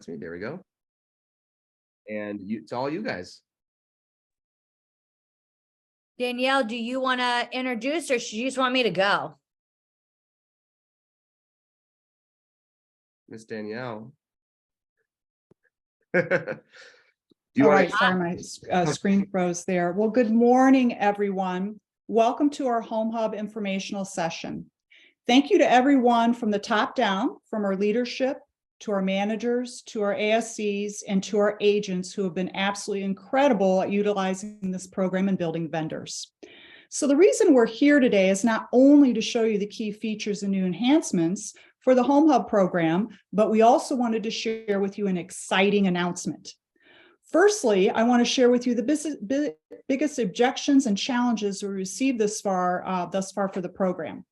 There we go. And it's all you guys. Danielle, do you want to introduce, or should you just want me to go? Miss Danielle. All right, sorry, my screen froze there. Well, good morning, everyone. Welcome to our HomeHub informational session. Thank you to everyone from the top down, from our leadership, to our managers, to our ASCs, and to our agents who have been absolutely incredible at utilizing this program and building vendors. So the reason we're here today is not only to show you the key features and new enhancements for the HomeHub program, but we also wanted to share with you an exciting announcement. Firstly, I want to share with you the biggest objections and challenges we received thus far for the program.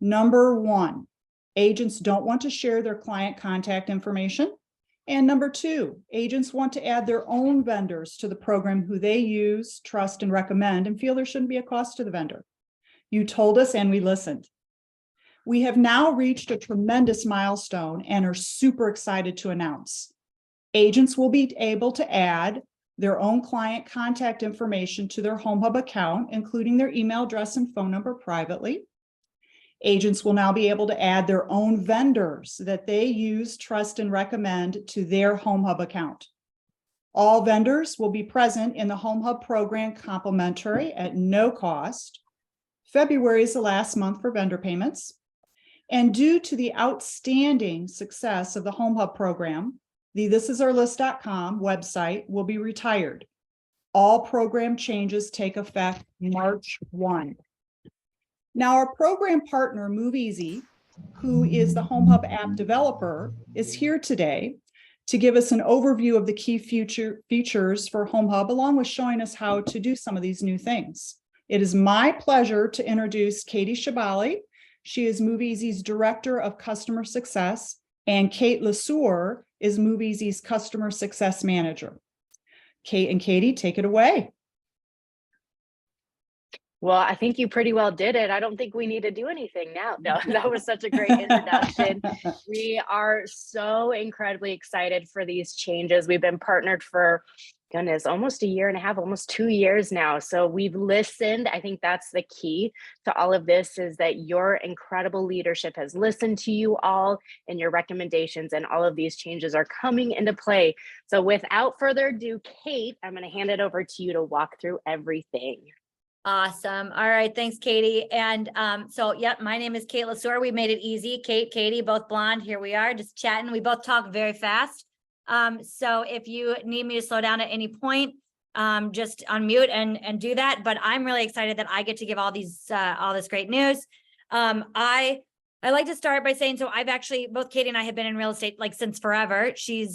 Number one, agents don't want to share their client contact information. And number two, agents want to add their own vendors to the program who they use, trust, and recommend, and feel there shouldn't be a cost to the vendor. You told us and we listened. We have now reached a tremendous milestone and are super excited to announce. Agents will be able to add their own client contact information to their HomeHub account, including their email address and phone number privately. Agents will now be able to add their own vendors that they use, trust, and recommend to their HomeHub account. All vendors will be present in the HomeHub program complimentary at no cost. February is the last month for vendor payments. And due to the outstanding success of the HomeHub program, the thisisourlist.com website will be retired. All program changes take effect March 1. Now, our program partner, MoveEasy, who is the HomeHub app developer, is here today to give us an overview of the key features for HomeHub, along with showing us how to do some of these new things. It is my pleasure to introduce Katie Shabali. She is MoveEasy's Director of Customer Success, and Kate LeSueur is MoveEasy's Customer Success Manager. Kate and Katie, take it away. Well, I think you pretty well did it. I don't think we need to do anything now. No, that was such a great introduction. We are so incredibly excited for these changes. We've been partnered for, goodness, almost a year and a half, almost 2 years now. So we've listened. I think that's the key to all of this, is that your incredible leadership has listened to you all and your recommendations, and all of these changes are coming into play. So without further ado, Kate, I'm going to hand it over to you to walk through everything. Awesome. All right. Thanks, Katie. And yep, my name is Kate LeSueur. We made it easy. Kate, Katie, both blonde. Here we are just chatting. We both talk very fast. So if you need me to slow down at any point, just unmute and do that. But I'm really excited that I get to give all this great news. I like to start by saying, so I've actually, both Katie and I have been in real estate like since forever. She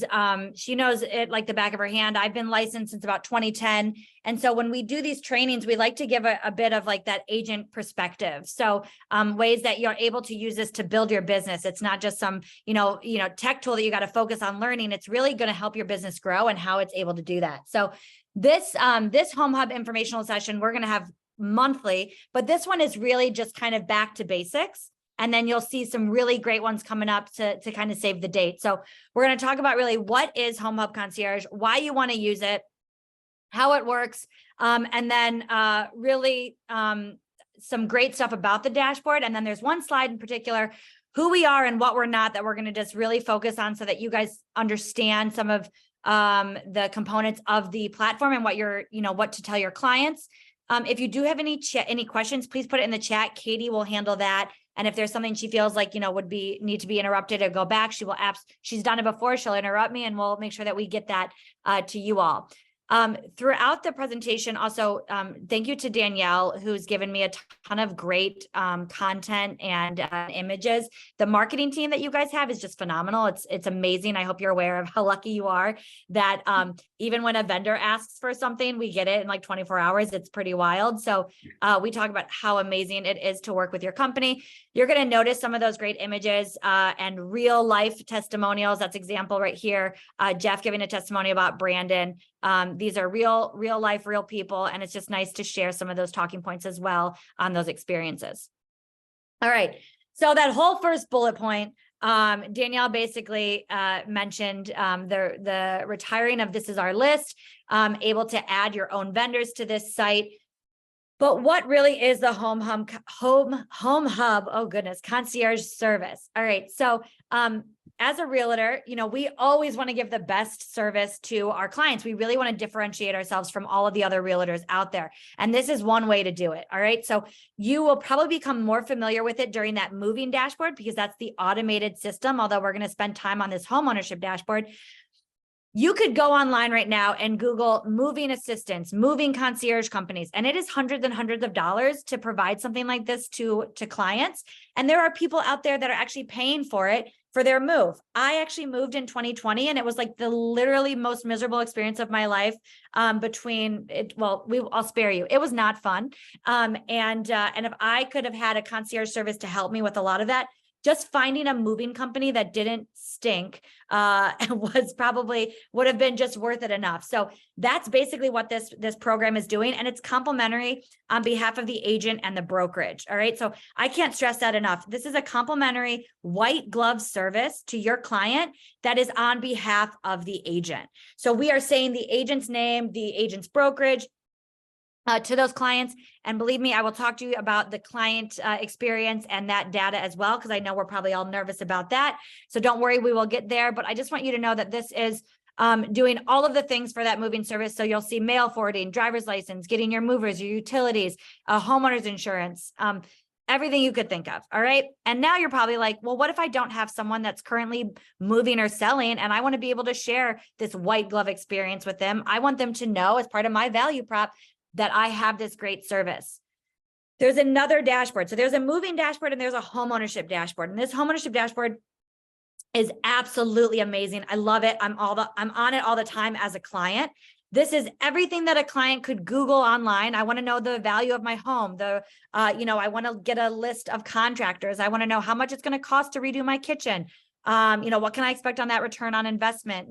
knows it like the back of her hand. I've been licensed since about 2010. And so when we do these trainings, we like to give a bit of like that agent perspective. So ways that you're able to use this to build your business. It's not just some, tech tool that you got to focus on learning. It's really going to help your business grow and how it's able to do that. So this HomeHub informational session, we're going to have monthly, but this one is really just kind of back to basics. And then you'll see some really great ones coming up to kind of save the date. So we're going to talk about really what is HomeHub Concierge, why you want to use it, how it works, and then really some great stuff about the dashboard. And then there's one slide in particular, who we are and what we're not, that we're going to just really focus on so that you guys understand some of the components of the platform and what to tell your clients. If you do have any questions, please put it in the chat. Katie will handle that. And if there's something she feels like, need to be interrupted or go back, she's done it before. She'll interrupt me and we'll make sure that we get that to you all. Throughout the presentation, also, thank you to Danielle, who's given me a ton of great content and images. The marketing team that you guys have is just phenomenal. It's amazing. I hope you're aware of how lucky you are that even when a vendor asks for something, we get it in like 24 hours. It's pretty wild. So we talk about how amazing it is to work with your company. You're going to notice some of those great images and real life testimonials. That's example right here. Jeff giving a testimony about Brandon. These are real life, real people. And it's just nice to share some of those talking points as well on those experiences. All right. So that whole first bullet point, Danielle basically mentioned the retiring of This Is Our List, able to add your own vendors to this site. But what really is the Home Hub? Oh goodness, concierge service. All right. So as a realtor, we always want to give the best service to our clients. We really want to differentiate ourselves from all of the other realtors out there. And this is one way to do it. All right. So you will probably become more familiar with it during that moving dashboard, because that's the automated system. Although we're going to spend time on this home ownership dashboard. You could go online right now and Google moving assistants, moving concierge companies, and it is hundreds and hundreds of dollars to provide something like this to clients. And there are people out there that are actually paying for it for their move. I actually moved in 2020, and it was like the literally most miserable experience of my life. I'll spare you. It was not fun. And if I could have had a concierge service to help me with a lot of that, just finding a moving company that didn't stink would have been just worth it enough. So that's basically what this program is doing. And it's complimentary on behalf of the agent and the brokerage. All right. So I can't stress that enough. This is a complimentary white glove service to your client that is on behalf of the agent. So we are saying the agent's name, the agent's brokerage, to those clients. And believe me, I will talk to you about the client experience and that data as well, because I know we're probably all nervous about that. So don't worry, we will get there. But I just want you to know that this is doing all of the things for that moving service. So you'll see mail forwarding, driver's license, getting your movers, your utilities, homeowner's insurance, everything you could think of. All right. And now you're probably like, well, what if I don't have someone that's currently moving or selling, and I want to be able to share this white glove experience with them? I want them to know, as part of my value prop, that I have this great service. There's another dashboard. So there's a moving dashboard and there's a home ownership dashboard. And this home ownership dashboard is absolutely amazing. I love it. I'm on it all the time as a client. This is everything that a client could Google online. I want to know the value of my home. I want to get a list of contractors. I want to know how much it's going to cost to redo my kitchen. What can I expect on that return on investment?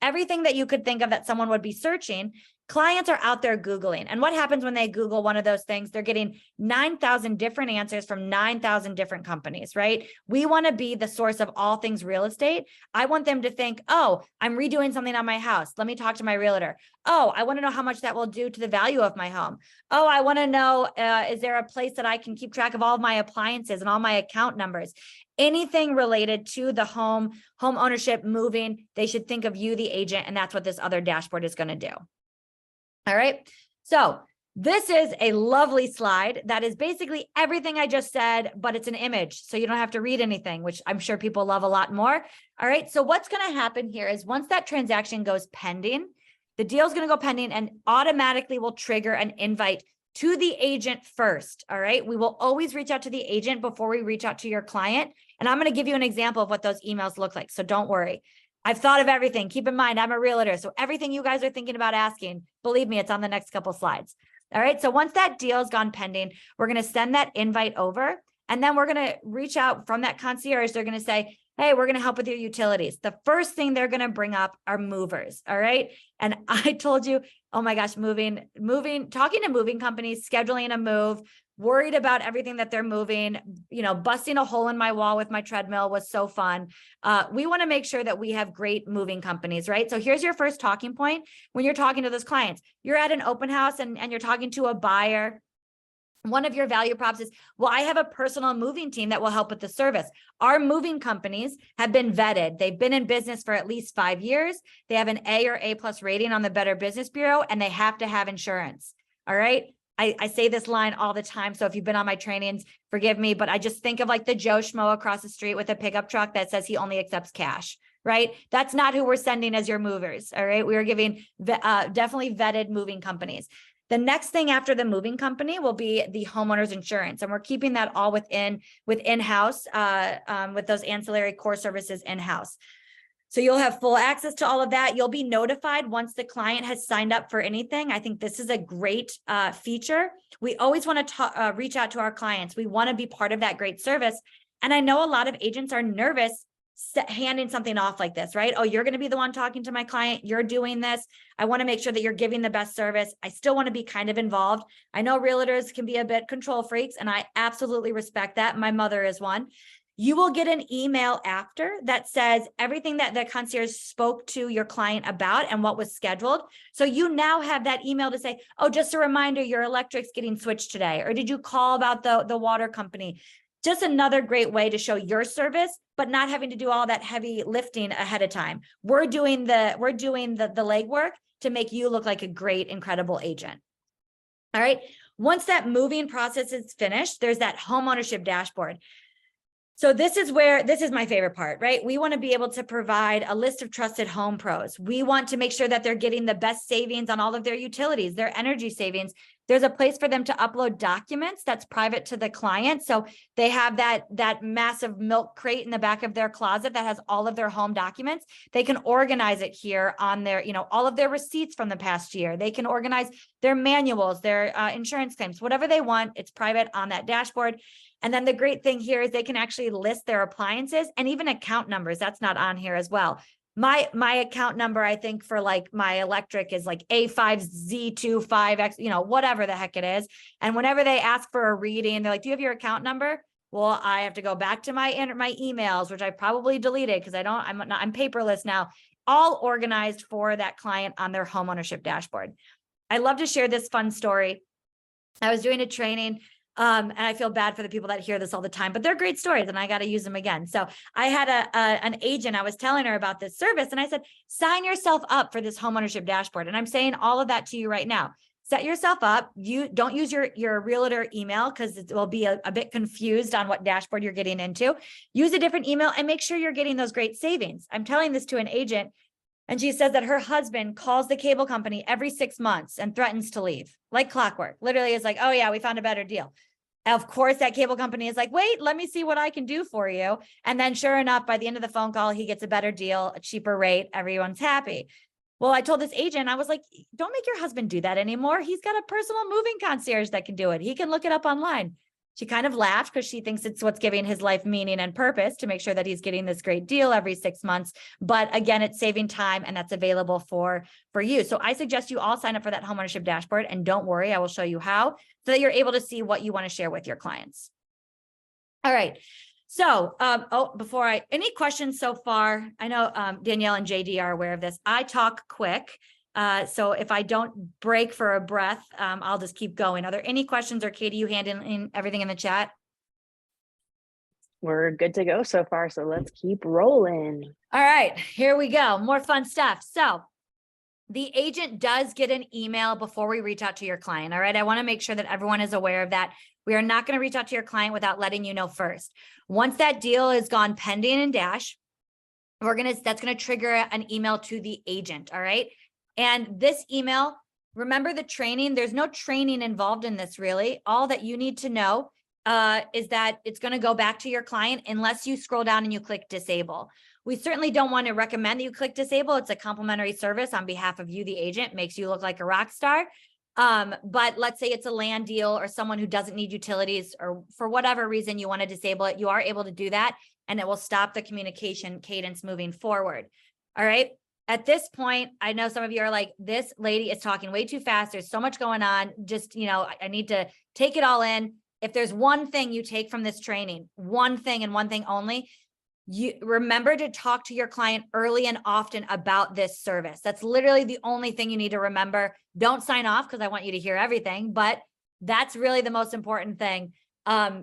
Everything that you could think of that someone would be searching, clients are out there Googling. And what happens when they Google one of those things? They're getting 9,000 different answers from 9,000 different companies, right? We want to be the source of all things real estate. I want them to think, oh, I'm redoing something on my house. Let me talk to my realtor. Oh, I want to know how much that will do to the value of my home. Oh, I want to know, is there a place that I can keep track of all of my appliances and all my account numbers? Anything related to the home ownership, moving, they should think of you, the agent, and that's what this other dashboard is going to do. All right. So this is a lovely slide that is basically everything I just said, but it's an image. So you don't have to read anything, which I'm sure people love a lot more. All right. So what's going to happen here is once that transaction goes pending, the deal is going to go pending and automatically will trigger an invite to the agent first. All right. We will always reach out to the agent before we reach out to your client. And I'm going to give you an example of what those emails look like. So don't worry. I've thought of everything. Keep in mind, I'm a realtor. So everything you guys are thinking about asking, believe me, it's on the next couple slides. All right. So once that deal has gone pending, we're going to send that invite over. And then we're going to reach out from that concierge. They're going to say, hey, we're going to help with your utilities. The first thing they're going to bring up are movers. All right. And I told you, oh my gosh, talking to moving companies, scheduling a move, worried about everything that they're moving, busting a hole in my wall with my treadmill was so fun. We want to make sure that we have great moving companies, right? So here's your first talking point when you're talking to those clients. You're at an open house and you're talking to a buyer. One of your value props is, well, I have a personal moving team that will help with the service. Our moving companies have been vetted. They've been in business for at least 5 years. They have an A or A+ rating on the Better Business Bureau, and they have to have insurance. All right. I say this line all the time. So if you've been on my trainings, forgive me, but I just think of like the Joe Schmo across the street with a pickup truck that says he only accepts cash, right? That's not who we're sending as your movers. All right. We are giving definitely vetted moving companies. The next thing after the moving company will be the homeowner's insurance. And we're keeping that all in-house with those ancillary core services in-house. So you'll have full access to all of that. You'll be notified once the client has signed up for anything. I think this is a great feature. We always want to reach out to our clients. We want to be part of that great service. And I know a lot of agents are nervous handing something off like this, right? Oh, you're going to be the one talking to my client. You're doing this. I want to make sure that you're giving the best service. I still want to be kind of involved. I know realtors can be a bit control freaks, and I absolutely respect that. My mother is one. You will get an email after that says everything that the concierge spoke to your client about and what was scheduled. So you now have that email to say, oh, just a reminder, your electric's getting switched today. Or did you call about the water company? Just another great way to show your service, but not having to do all that heavy lifting ahead of time. We're doing the legwork to make you look like a great, incredible agent. All right. Once that moving process is finished, there's that home ownership dashboard. So this is my favorite part, right? We want to be able to provide a list of trusted home pros. We want to make sure that they're getting the best savings on all of their utilities, their energy savings. There's a place for them to upload documents that's private to the client. So they have that massive milk crate in the back of their closet that has all of their home documents. They can organize it here on their, all of their receipts from the past year. They can organize their manuals, their insurance claims, whatever they want. It's private on that dashboard. And then the great thing here is they can actually list their appliances and even account numbers. That's not on here as well. My account number, I think for like my electric is like A5Z25X, whatever the heck it is. And whenever they ask for a reading, they're like, do you have your account number? Well, I have to go back to my emails, which I probably deleted because I'm paperless now, all organized for that client on their homeownership dashboard. I love to share this fun story. I was doing a training. And I feel bad for the people that hear this all the time, but they're great stories and I got to use them again. So I had an agent, I was telling her about this service and I said, sign yourself up for this homeownership dashboard. And I'm saying all of that to you right now. Set yourself up. You don't use your realtor email because it will be a bit confused on what dashboard you're getting into. Use a different email and make sure you're getting those great savings. I'm telling this to an agent and she says that her husband calls the cable company every 6 months and threatens to leave like clockwork. Literally is like, oh yeah, we found a better deal. Of course, that cable company is like, wait, let me see what I can do for you. And then sure enough, by the end of the phone call, he gets a better deal, a cheaper rate. Everyone's happy. Well, I told this agent, I was like, don't make your husband do that anymore. He's got a personal moving concierge that can do it. He can look it up online. She kind of laughed because she thinks it's what's giving his life meaning and purpose to make sure that he's getting this great deal every 6 months. But again, it's saving time and that's available for you. So I suggest you all sign up for that homeownership dashboard and don't worry, I will show you how so that you're able to see what you want to share with your clients. All right. So, any questions so far? I know Danielle and JD are aware of this. I talk quick. So if I don't break for a breath, I'll just keep going. Are there any questions or Katie, you handling everything in the chat? We're good to go so far. So let's keep rolling. All right, here we go. More fun stuff. So the agent does get an email before we reach out to your client. All right. I want to make sure that everyone is aware of that. We are not going to reach out to your client without letting you know first. Once that deal is gone pending in Dash, that's going to trigger an email to the agent. All right. And this email, remember the training, there's no training involved in this really. All that you need to know is that it's going to go back to your client unless you scroll down and you click disable. We certainly don't want to recommend that you click disable. It's a complimentary service on behalf of you, the agent, makes you look like a rock star. But let's say it's a land deal or someone who doesn't need utilities or for whatever reason you want to disable it, you are able to do that and it will stop the communication cadence moving forward. All right. At this point, I know some of you are like, this lady is talking way too fast. There's so much going on. Just, I need to take it all in. If there's one thing you take from this training, one thing and one thing only, you remember to talk to your client early and often about this service. That's literally the only thing you need to remember. Don't sign off because I want you to hear everything, but that's really the most important thing.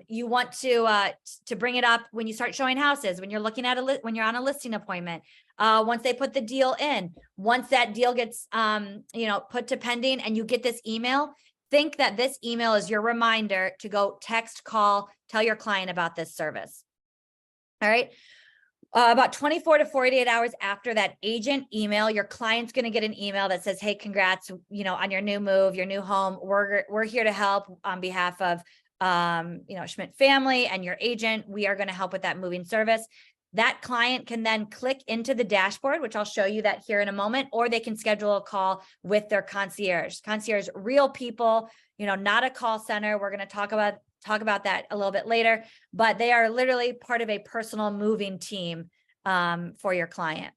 You want to bring it up when you start showing houses, when you're looking at when you're on a listing appointment, once they put the deal in, once that deal gets, put to pending and you get this email, think that this email is your reminder to go text, call, tell your client about this service. All right. About 24 to 48 hours after that agent email, your client's going to get an email that says, hey, congrats, on your new move, your new home. We're here to help on behalf of, Schmidt family and your agent. We are going to help with that moving service. That client can then click into the dashboard, which I'll show you that here in a moment, or they can schedule a call with their concierge. Concierge, real people, not a call center. We're going to talk about that a little bit later, but they are literally part of a personal moving team for your client.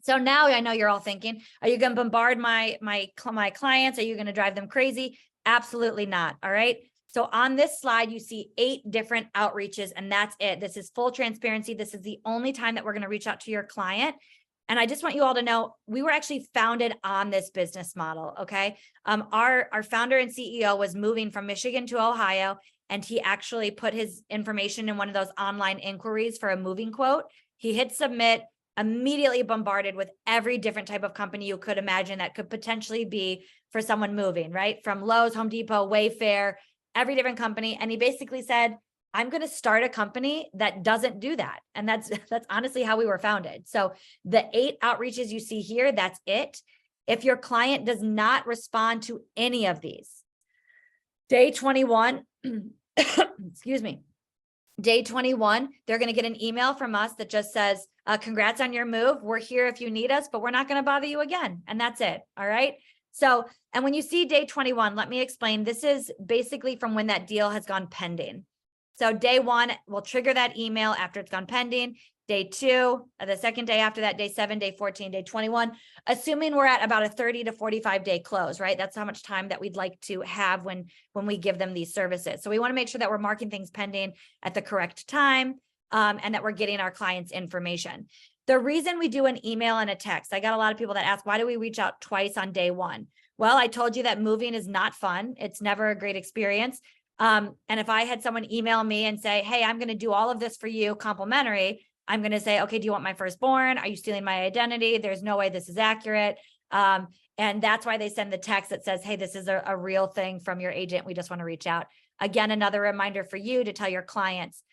So now I know you're all thinking, are you going to bombard my clients? Are you going to drive them crazy? Absolutely not. All right. So on this slide, you see 8 different outreaches, and that's it. This is full transparency. This is the only time that we're going to reach out to your client. And I just want you all to know, we were actually founded on this business model, okay? Our founder and CEO was moving from Michigan to Ohio, and he actually put his information in one of those online inquiries for a moving quote. He hit submit, immediately bombarded with every different type of company you could imagine that could potentially be for someone moving, right? From Lowe's, Home Depot, Wayfair, every different company. And he basically said, I'm going to start a company that doesn't do that. And that's honestly how we were founded. So the 8 outreaches you see here, that's it. If your client does not respond to any of these, day 21, excuse me, day 21, they're going to get an email from us that just says, congrats on your move. We're here if you need us, but we're not going to bother you again. And that's it. All right. So, and when you see day 21, let me explain, this is basically from when that deal has gone pending. So day 1 will trigger that email after it's gone pending. Day 2, the second day after that, day 7, day 14, day 21, assuming we're at about a 30 to 45 day close, right? That's how much time that we'd like to have when we give them these services. So we want to make sure that we're marking things pending at the correct time, and that we're getting our clients information. The reason we do an email and a text, I got a lot of people that ask, why do we reach out twice on day 1? Well, I told you that moving is not fun. It's never a great experience. And if I had someone email me and say, hey, I'm going to do all of this for you complimentary, I'm going to say, okay, do you want my firstborn? Are you stealing my identity? There's no way this is accurate. And that's why they send the text that says, hey, this is a real thing from your agent. We just want to reach out. Again, another reminder for you to tell your clients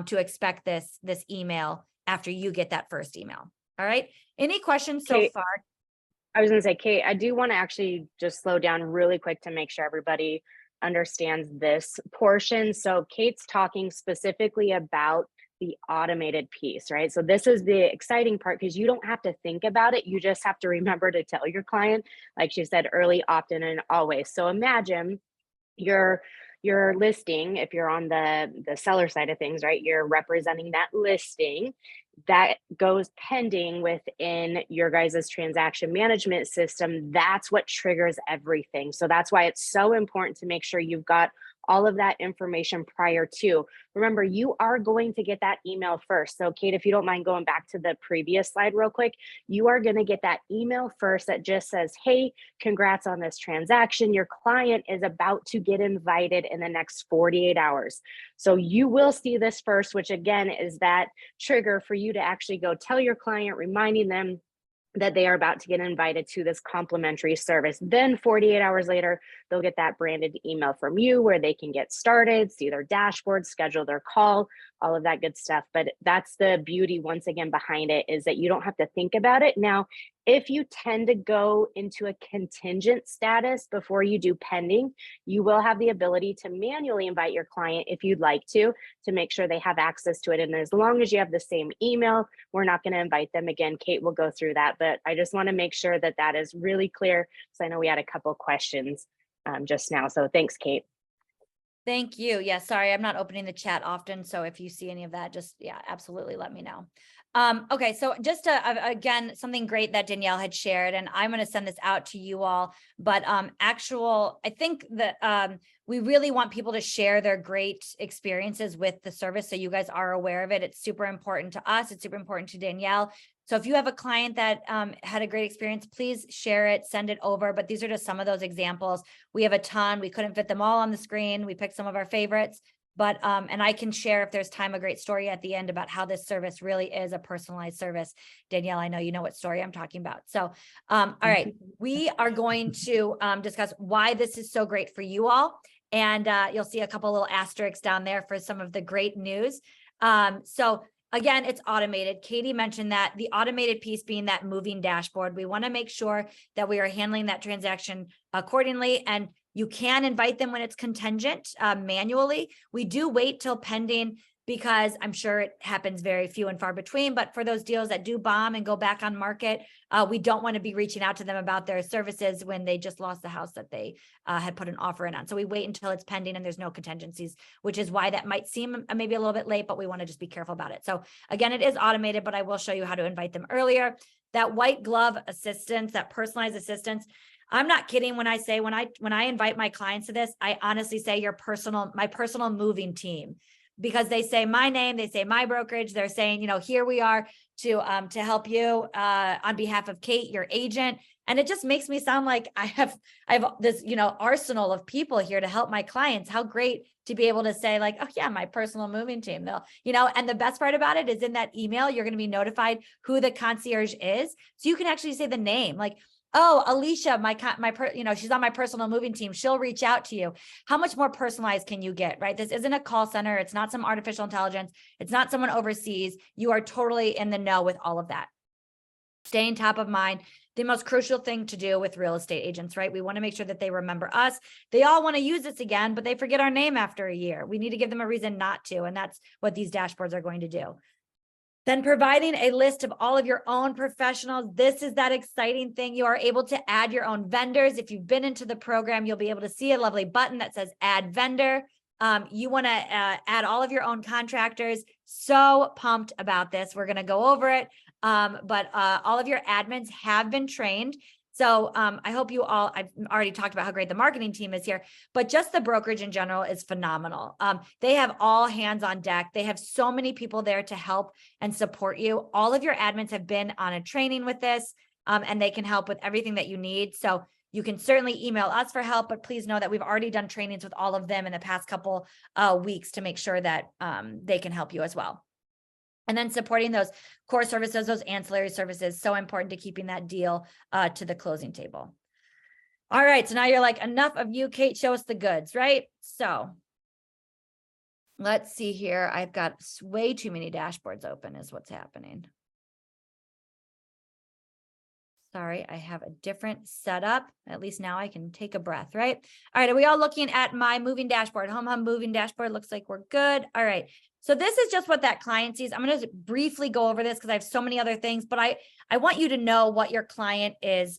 to expect this email after you get that first email. All right. Any questions so far? I was going to say, Kate, I do want to actually just slow down really quick to make sure everybody understands this portion. So Kate's talking specifically about the automated piece, right? So this is the exciting part because you don't have to think about it. You just have to remember to tell your client, like she said, early, often, and always. So imagine your listing, if you're on the seller side of things, right? You're representing that listing that goes pending within your guys' transaction management system. That's what triggers everything. So that's why it's so important to make sure you've got all of that information prior to. Remember, you are going to get that email first. So Kate, if you don't mind going back to the previous slide real quick, you are going to get that email first that just says, hey, congrats on this transaction. Your client is about to get invited in the next 48 hours. So you will see this first, which again is that trigger for you to actually go tell your client, reminding them that they are about to get invited to this complimentary service. Then 48 hours later, they'll get that branded email from you where they can get started, see their dashboard, schedule their call, all of that good stuff. But that's the beauty, once again, behind it, is that you don't have to think about it. Now, if you tend to go into a contingent status before you do pending, you will have the ability to manually invite your client if you'd like to make sure they have access to it. And as long as you have the same email, we're not going to invite them again. Kate will go through that, but I just want to make sure that that is really clear. So I know we had a couple questions just now. So thanks, Kate. Thank you. Yeah, sorry, I'm not opening the chat often. So if you see any of that, just, yeah, absolutely let me know. Okay, so just again, something great that Danielle had shared, and I'm going to send this out to you all, but I think that we really want people to share their great experiences with the service, so you guys are aware of it. It's super important to us. It's super important to Danielle. So if you have a client that had a great experience, please share it, send it over. But these are just some of those examples. We have a ton. We couldn't fit them all on the screen. We picked some of our favorites. But, and I can share, if there's time, a great story at the end about how this service really is a personalized service. Danielle, I know you know what story I'm talking about. So, all right, we are going to discuss why this is so great for you all. And you'll see a couple little asterisks down there for some of the great news. So again, it's automated. Katie mentioned that the automated piece being that moving dashboard. We want to make sure that we are handling that transaction accordingly. And you can invite them when it's contingent manually. We do wait till pending because I'm sure it happens very few and far between. But for those deals that do bomb and go back on market, we don't want to be reaching out to them about their services when they just lost the house that they had put an offer in on. So we wait until it's pending and there's no contingencies, which is why that might seem maybe a little bit late, but we want to just be careful about it. So again, it is automated, but I will show you how to invite them earlier. That white glove assistance, that personalized assistance, I'm not kidding when I say, when I invite my clients to this, I honestly say my personal moving team, because they say my name, they say my brokerage, they're saying, here we are to help you on behalf of Kate, your agent. And it just makes me sound like I have this, arsenal of people here to help my clients. How great to be able to say like, oh yeah, my personal moving team, they'll, and the best part about it is in that email, you're going to be notified who the concierge is. So you can actually say the name, like, oh, Alicia, she's on my personal moving team. She'll reach out to you. How much more personalized can you get, right? This isn't a call center. It's not some artificial intelligence. It's not someone overseas. You are totally in the know with all of that. Staying top of mind, the most crucial thing to do with real estate agents, right? We want to make sure that they remember us. They all want to use this again, but they forget our name after a year. We need to give them a reason not to. And that's what these dashboards are going to do. Then providing a list of all of your own professionals. This is that exciting thing. You are able to add your own vendors. If you've been into the program, you'll be able to see a lovely button that says add vendor. You want to add all of your own contractors. So pumped about this. We're going to go over it. But all of your admins have been trained. So I hope you all, I've already talked about how great the marketing team is here, but just the brokerage in general is phenomenal. They have all hands on deck. They have so many people there to help and support you. All of your admins have been on a training with this, and they can help with everything that you need. So you can certainly email us for help, but please know that we've already done trainings with all of them in the past couple weeks to make sure that they can help you as well. And then supporting those core services, those ancillary services, so important to keeping that deal to the closing table. All right, so now you're like, enough of you, Kate, show us the goods, right? So let's see here. I've got way too many dashboards open is what's happening. Sorry, I have a different setup. At least now I can take a breath, right? All right, are we all looking at my moving dashboard? HomeHub moving dashboard looks like we're good. All right. So this is just what that client sees. I'm going to briefly go over this because I have so many other things, but I want you to know what your client is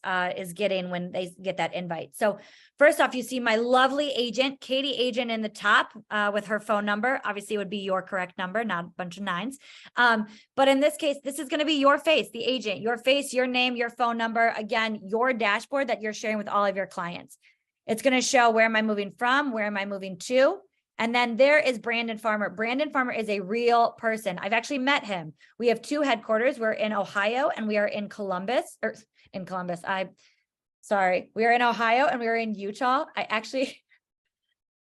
getting when they get that invite. So first off, you see my lovely agent, Katie agent in the top with her phone number. Obviously, it would be your correct number, not a bunch of nines. But in this case, this is going to be your face, the agent, your face, your name, your phone number. Again, your dashboard that you're sharing with all of your clients. It's going to show where am I moving from, where am I moving to. And then there is Brandon Farmer. Brandon Farmer is a real person. I've actually met him. We have two headquarters. We're in Ohio and we are in Columbus, we are in Ohio and we are in Utah.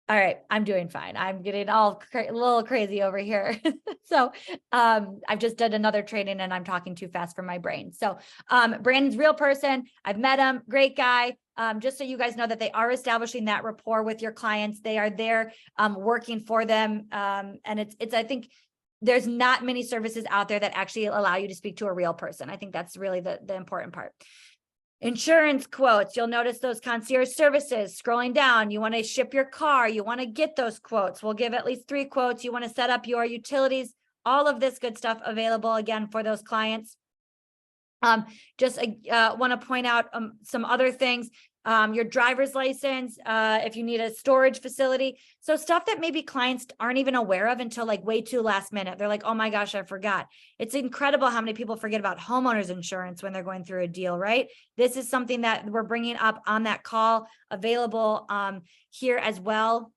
All right, I'm doing fine. I'm getting a little crazy over here. So I've just done another training and I'm talking too fast for my brain. So Brandon's a real person. I've met him, great guy. Just so you guys know that they are establishing that rapport with your clients. They are there working for them. And it's I think there's not many services out there that actually allow you to speak to a real person. I think that's really the important part. Insurance quotes, you'll notice those concierge services scrolling down. You want to ship your car, you want to get those quotes. We'll give at least 3 quotes. You want to set up your utilities, all of this good stuff available again for those clients. Just want to point out some other things. Your driver's license, if you need a storage facility. So stuff that maybe clients aren't even aware of until like way too last minute. They're like, oh my gosh, I forgot. It's incredible how many people forget about homeowners insurance when they're going through a deal, right? This is something that we're bringing up on that call, available here as well.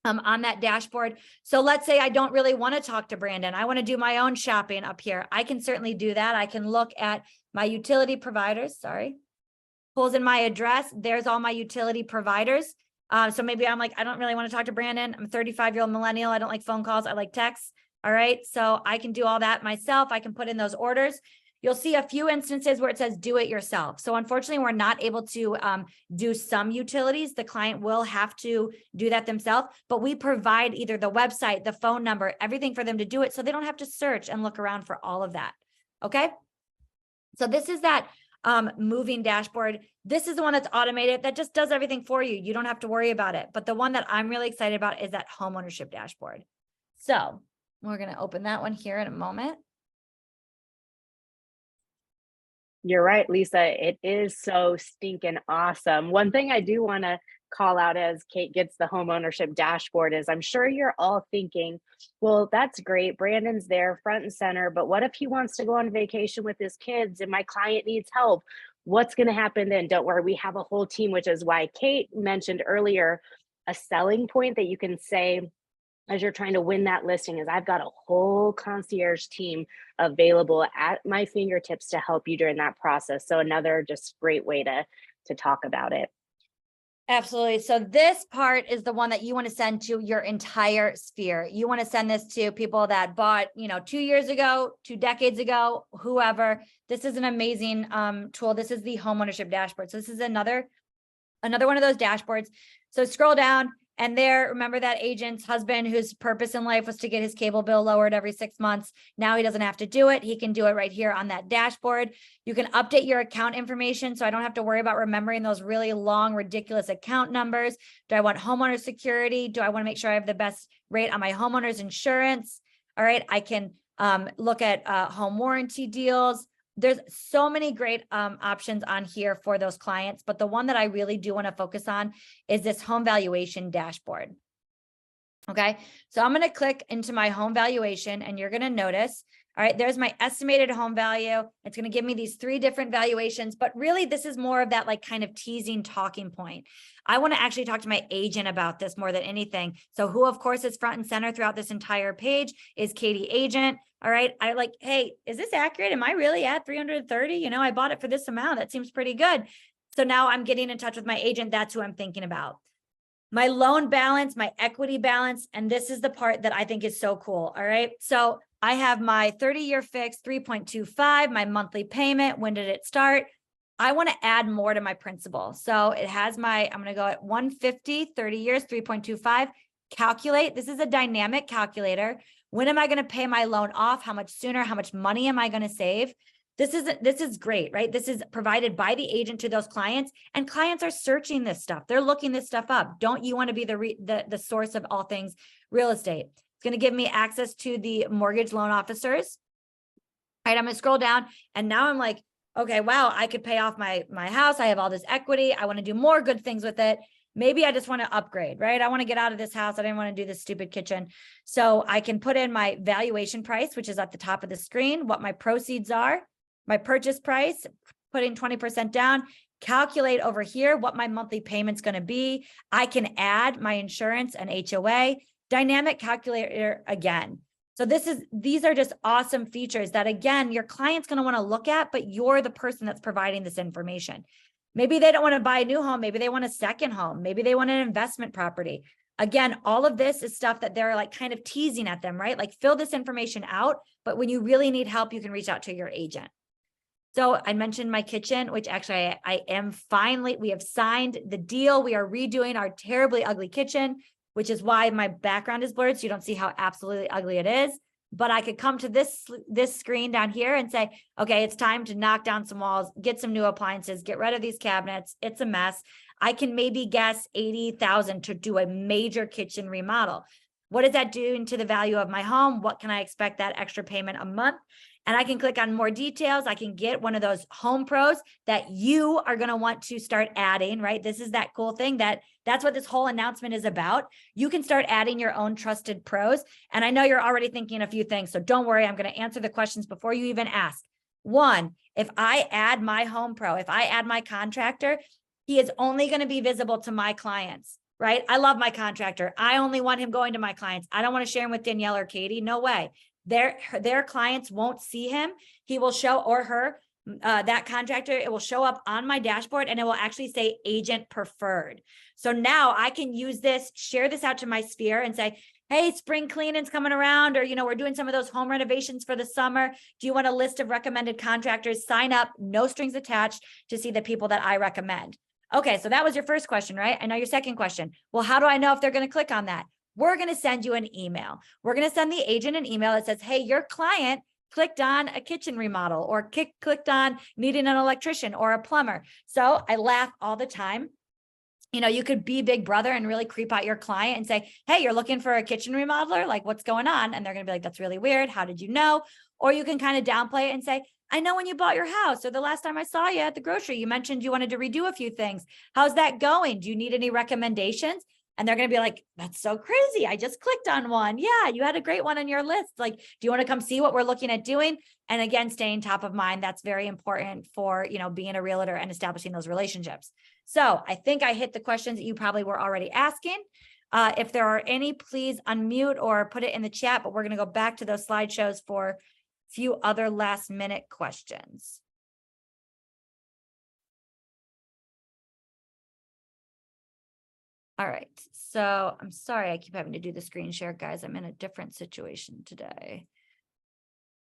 On that dashboard. So let's say I don't really want to talk to Brandon. I want to do my own shopping up here. I can certainly do that. I can look at my utility providers, pulls in my address. There's all my utility providers. So maybe I'm like, I don't really want to talk to Brandon. I'm a 35-year-old millennial. I don't like phone calls. I like texts. All right. So I can do all that myself. I can put in those orders. You'll see a few instances where it says do it yourself. So unfortunately, we're not able to do some utilities. The client will have to do that themselves, but we provide either the website, the phone number, everything for them to do it so they don't have to search and look around for all of that. Okay. So this is that moving dashboard. This is the one that's automated that just does everything for you. You don't have to worry about it. But the one that I'm really excited about is that home ownership dashboard. So we're going to open that one here in a moment. You're right, Lisa. It is so stinking awesome. One thing I do want to call out as Kate gets the home ownership dashboard is I'm sure you're all thinking, well, that's great. Brandon's there front and center, but what if he wants to go on vacation with his kids and my client needs help? What's going to happen then? Don't worry, we have a whole team, which is why Kate mentioned earlier a selling point that you can say as you're trying to win that listing is I've got a whole concierge team available at my fingertips to help you during that process. So another just great way to talk about it. Absolutely. So this part is the one that you want to send to your entire sphere. You want to send this to people that bought, 2 years ago, 2 decades ago, whoever. This is an amazing tool. This is the homeownership dashboard. So this is another one of those dashboards. So scroll down. And there, remember that agent's husband whose purpose in life was to get his cable bill lowered every 6 months. Now he doesn't have to do it. He can do it right here on that dashboard. You can update your account information, so I don't have to worry about remembering those really long, ridiculous account numbers. Do I want homeowner security? Do I want to make sure I have the best rate on my homeowner's insurance? All right, I can look at home warranty deals. There's so many great options on here for those clients, but the one that I really do want to focus on is this home valuation dashboard. Okay, so I'm going to click into my home valuation and you're going to notice, all right, there's my estimated home value. It's going to give me these 3 different valuations, but really this is more of that like kind of teasing talking point. I want to actually talk to my agent about this more than anything. So who of course is front and center throughout this entire page is Katie Agent. All right. I like, hey, is this accurate? Am I really at 330? I bought it for this amount. That seems pretty good. So now I'm getting in touch with my agent. That's who I'm thinking about. My loan balance, my equity balance. And this is the part that I think is so cool. All right. So I have my 30-year fixed 3.25, my monthly payment. When did it start? I want to add more to my principal. So it has I'm going to go at 150, 30 years, 3.25, calculate. This is a dynamic calculator. When am I going to pay my loan off? How much sooner? How much money am I going to save? This is great, right? This is provided by the agent to those clients, and clients are searching this stuff. They're looking this stuff up. Don't you want to be the source of all things real estate? It's going to give me access to the mortgage loan officers. All right, I'm going to scroll down, and now I'm like, okay, wow, I could pay off my house. I have all this equity. I want to do more good things with it. Maybe I just want to upgrade, right? I want to get out of this house. I didn't want to do this stupid kitchen. So I can put in my valuation price, which is at the top of the screen, what my proceeds are, my purchase price, put in 20% down, calculate over here what my monthly payment's going to be. I can add my insurance and HOA, dynamic calculator again. So these are just awesome features that, again, your client's going to want to look at, but you're the person that's providing this information. Maybe they don't want to buy a new home. Maybe they want a second home. Maybe they want an investment property. Again, all of this is stuff that they're like kind of teasing at them, right? Like fill this information out, but when you really need help, you can reach out to your agent. So I mentioned my kitchen, which actually we have signed the deal. We are redoing our terribly ugly kitchen, which is why my background is blurred. So you don't see how absolutely ugly it is. But I could come to this screen down here and say, okay, it's time to knock down some walls, get some new appliances, get rid of these cabinets. It's a mess. I can maybe guess $80,000 to do a major kitchen remodel. What is that doing to the value of my home? What can I expect that extra payment a month? And I can click on more details. I can get one of those home pros that you are going to want to start adding, right? This is that cool thing that's what this whole announcement is about. You can start adding your own trusted pros. And I know you're already thinking a few things, so don't worry. I'm going to answer the questions before you even ask. 1, if I add my home pro, if I add my contractor, he is only going to be visible to my clients, right? I love my contractor. I only want him going to my clients. I don't want to share him with Danielle or Katie. No way. Their clients won't see him. He will show, or her, that contractor, it will show up on my dashboard and it will actually say agent preferred. So now I can use this, share this out to my sphere and say, hey, spring cleaning's coming around, or, we're doing some of those home renovations for the summer. Do you want a list of recommended contractors? Sign up, no strings attached, to see the people that I recommend. Okay, so that was your first question, right? I know your second question. Well, how do I know if they're going to click on that? We're going to send you an email. We're going to send the agent an email that says, hey, your client clicked on a kitchen remodel, or clicked on needing an electrician or a plumber. So I laugh all the time. You could be big brother and really creep out your client and say, hey, you're looking for a kitchen remodeler? Like, what's going on? And they're going to be like, that's really weird. How did you know? Or you can kind of downplay it and say, I know when you bought your house, or the last time I saw you at the grocery, you mentioned you wanted to redo a few things. How's that going? Do you need any recommendations? And they're going to be like, that's so crazy. I just clicked on one. Yeah, you had a great one on your list. Like, do you want to come see what we're looking at doing? And again, staying top of mind. That's very important for, being a realtor and establishing those relationships. So I think I hit the questions that you probably were already asking. If there are any, please unmute or put it in the chat, but we're going to go back to those slideshows for a few other last minute questions. All right, so I'm sorry I keep having to do the screen share, guys. I'm in a different situation today.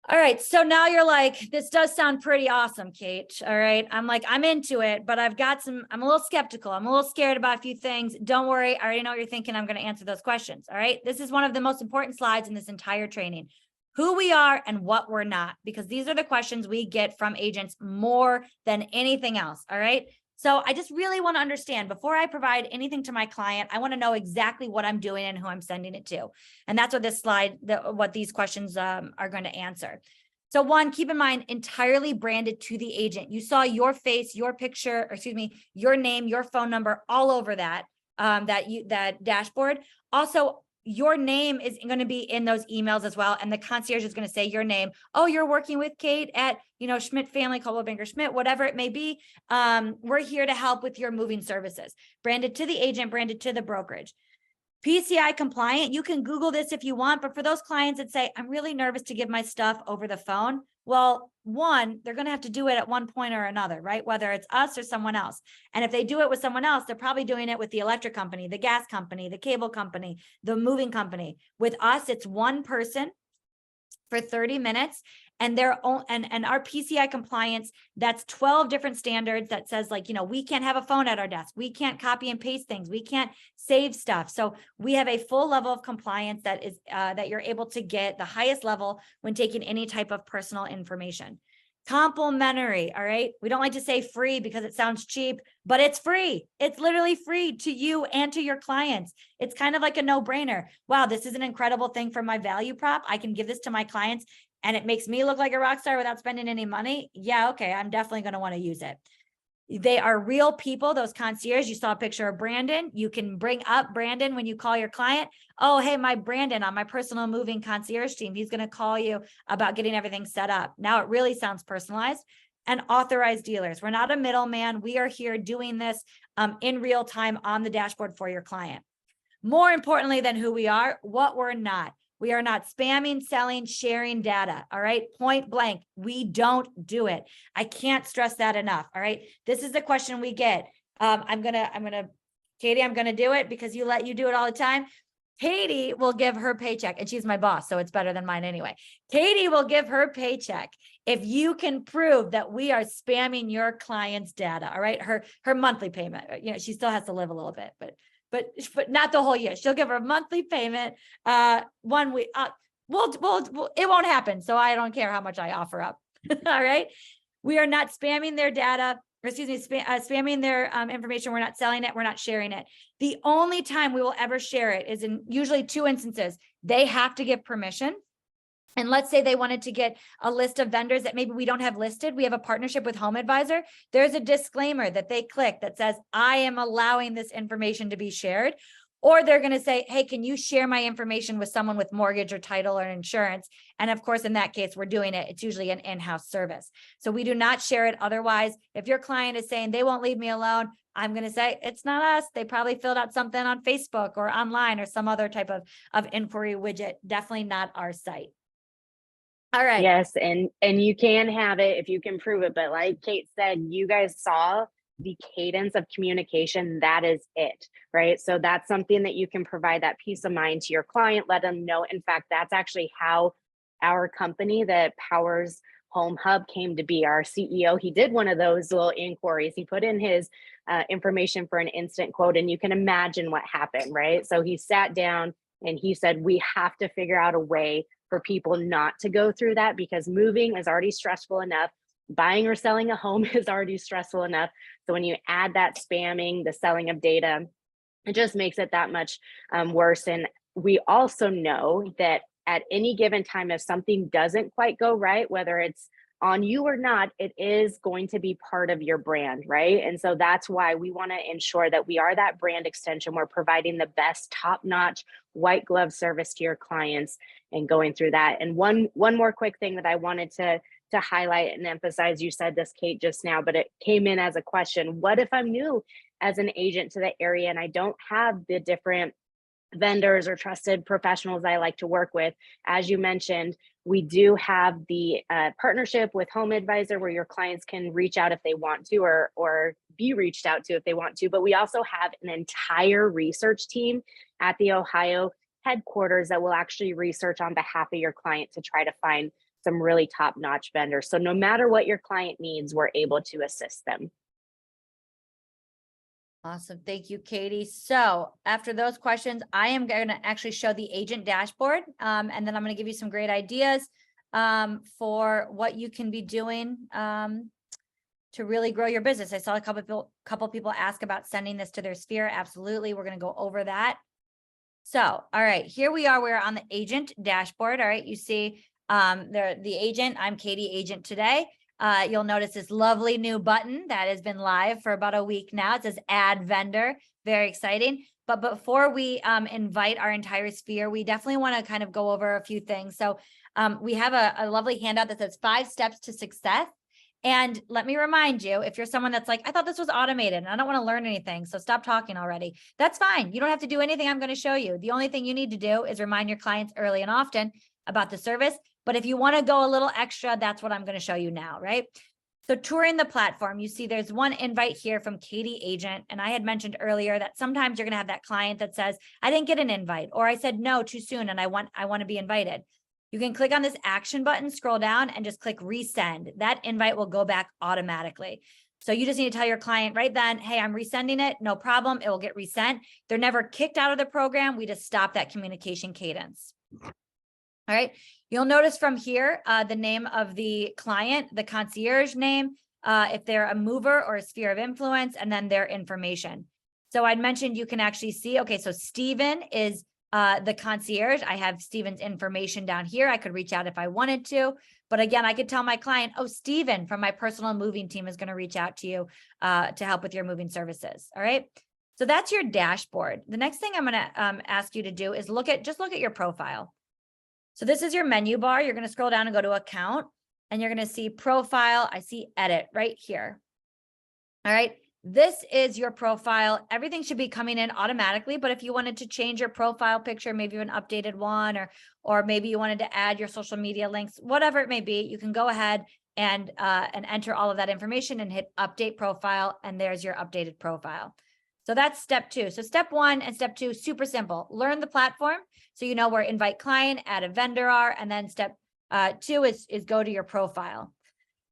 All right, so now you're like, this does sound pretty awesome, Kate. All right, I'm like, I'm into it, but I'm a little skeptical. I'm a little scared about a few things. Don't worry, I already know what you're thinking. I'm going to answer those questions. All right, this is one of the most important slides in this entire training. Who we are and what we're not, because these are the questions we get from agents more than anything else. All right. So I just really want to understand, before I provide anything to my client, I want to know exactly what I'm doing and who I'm sending it to. And that's what this slide, what these questions are going to answer. So one, keep in mind, entirely branded to the agent. You saw your face, your picture, or excuse me, your name, your phone number all over that, that dashboard. Also, your name is going to be in those emails as well. And the concierge is going to say your name. Oh, you're working with Kate at, Schmidt Family, Coldwell Banker Schmidt, whatever it may be. We're here to help with your moving services. Branded to the agent, branded to the brokerage. PCI compliant, you can Google this if you want, but for those clients that say, I'm really nervous to give my stuff over the phone. Well, one, they're going to have to do it at one point or another, right? Whether it's us or someone else. And if they do it with someone else, they're probably doing it with the electric company, the gas company, the cable company, the moving company. With us, it's one person for 30 minutes. And their own, and our PCI compliance, that's 12 different standards that says, like, we can't have a phone at our desk. We can't copy and paste things. We can't save stuff. So we have a full level of compliance that is that you're able to get the highest level when taking any type of personal information. Complimentary. All right. We don't like to say free because it sounds cheap, but it's free. It's literally free to you and to your clients. It's kind of like a no-brainer. Wow, this is an incredible thing for my value prop. I can give this to my clients and it makes me look like a rock star without spending any money. Yeah, okay, I'm definitely going to want to use it. They are real people, those concierge. You saw a picture of Brandon. You can bring up Brandon when you call your client. Oh, hey, my Brandon on my personal moving concierge team. He's going to call you about getting everything set up. Now it really sounds personalized. And authorized dealers. We're not a middleman. We are here doing this in real time on the dashboard for your client. More importantly than who we are, what we're not. We are not spamming, selling, sharing data. All right. Point blank. We don't do it. I can't stress that enough. All right. This is the question we get. Katie, I'm going to do it because you let you do it all the time. Katie will give her paycheck, and she's my boss, so it's better than mine anyway. Katie will give her paycheck if you can prove that we are spamming your client's data. All right. Her monthly payment, she still has to live a little bit, but not the whole year. She'll give her a monthly payment. 1 week. It won't happen. So I don't care how much I offer up. All right. We are not spamming their data, or excuse me, spamming their information. We're not selling it. We're not sharing it. The only time we will ever share it is in usually 2 instances. They have to give permission. And let's say they wanted to get a list of vendors that maybe we don't have listed. We have a partnership with Home Advisor. There's a disclaimer that they click that says, I am allowing this information to be shared. Or they're going to say, hey, can you share my information with someone with mortgage or title or insurance? And of course, in that case, we're doing it. It's usually an in-house service. So we do not share it. Otherwise, if your client is saying they won't leave me alone, I'm going to say, it's not us. They probably filled out something on Facebook or online or some other type of inquiry widget. Definitely not our site. All right. Yes, and you can have it if you can prove it. But like Kate said, you guys saw the cadence of communication. That is it, right? So that's something that you can provide that peace of mind to your client. Let them know. In fact, that's actually how our company that powers HomeHub came to be. Our CEO, he did one of those little inquiries. He put in his information for an instant quote, and you can imagine what happened, right? So he sat down and he said, we have to figure out a way for people not to go through that, because moving is already stressful enough. Buying or selling a home is already stressful enough. So when you add that spamming, the selling of data, it just makes it that much worse. And we also know that at any given time, if something doesn't quite go right, whether it's on you or not, it is going to be part of your brand, right? And so that's why we want to ensure that we are that brand extension. We're providing the best top-notch white glove service to your clients and going through that. And one more quick thing that I wanted to highlight and emphasize, you said this, Kate, just now, but it came in as a question. What if I'm new as an agent to the area and I don't have the different vendors or trusted professionals I like to work with? As you mentioned, we do have the partnership with Home Advisor where your clients can reach out if they want to, or be reached out to if they want to. But we also have an entire research team at the Ohio headquarters that will actually research on behalf of your client to try to find some really top-notch vendors. So no matter what your client needs, we're able to assist them. Awesome. Thank you, Katie. So after those questions, I am going to actually show the agent dashboard. And then I'm going to give you some great ideas for what you can be doing to really grow your business. I saw a couple people ask about sending this to their sphere. Absolutely. We're going to go over that. So, all right, here we are. We're on the agent dashboard. All right. You see the agent. I'm Katie, agent today. You'll notice this lovely new button that has been live for about a week now. It says add vendor. Very exciting. But before we invite our entire sphere, we definitely want to kind of go over a few things. So we have a lovely handout that says 5 steps to success. And let me remind you, if you're someone that's like, I thought this was automated and I don't want to learn anything, so stop talking already. That's fine. You don't have to do anything I'm going to show you. The only thing you need to do is remind your clients early and often about the service. But if you want to go a little extra, that's what I'm going to show you now, right? So touring the platform, you see there's one invite here from Katie Agent. And I had mentioned earlier that sometimes you're going to have that client that says, I didn't get an invite, or I said no too soon and I want to be invited. You can click on this action button, scroll down and just click resend. That invite will go back automatically. So you just need to tell your client right then, hey, I'm resending it. No problem. It will get resent. They're never kicked out of the program. We just stop that communication cadence. All right. You'll notice from here, the name of the client, the concierge name, if they're a mover or a sphere of influence, and then their information. So I'd mentioned you can actually see, okay, so Stephen is the concierge. I have Stephen's information down here. I could reach out if I wanted to, but again, I could tell my client, oh, Stephen from my personal moving team is going to reach out to you to help with your moving services. All right. So that's your dashboard. The next thing I'm going to ask you to do is look at your profile. So this is your menu bar. You're going to scroll down and go to account, and you're going to see profile. I see edit right here. All right. This is your profile. Everything should be coming in automatically, but if you wanted to change your profile picture, maybe an updated one, or maybe you wanted to add your social media links, whatever it may be, you can go ahead and enter all of that information and hit update profile, and there's your updated profile. So that's step 2. So step 1 and step 2, super simple. Learn the platform. So you know where invite client, add a vendor are, and then step 2 is go to your profile.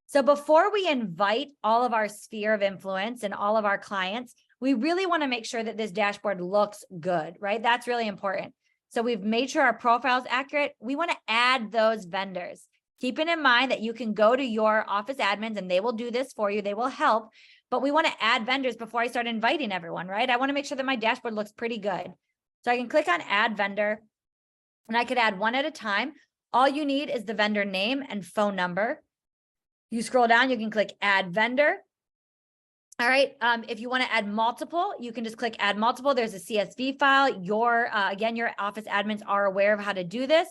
So before we invite all of our sphere of influence and all of our clients, we really want to make sure that this dashboard looks good, right? That's really important. So we've made sure our profile is accurate. We want to add those vendors. Keeping in mind that you can go to your office admins and they will do this for you. They will help, but we want to add vendors before I start inviting everyone, right? I want to make sure that my dashboard looks pretty good. So I can click on add vendor and I could add one at a time. All you need is the vendor name and phone number. You scroll down, you can click add vendor. All right. If you want to add multiple, you can just click add multiple. There's a CSV file. Again, your office admins are aware of how to do this.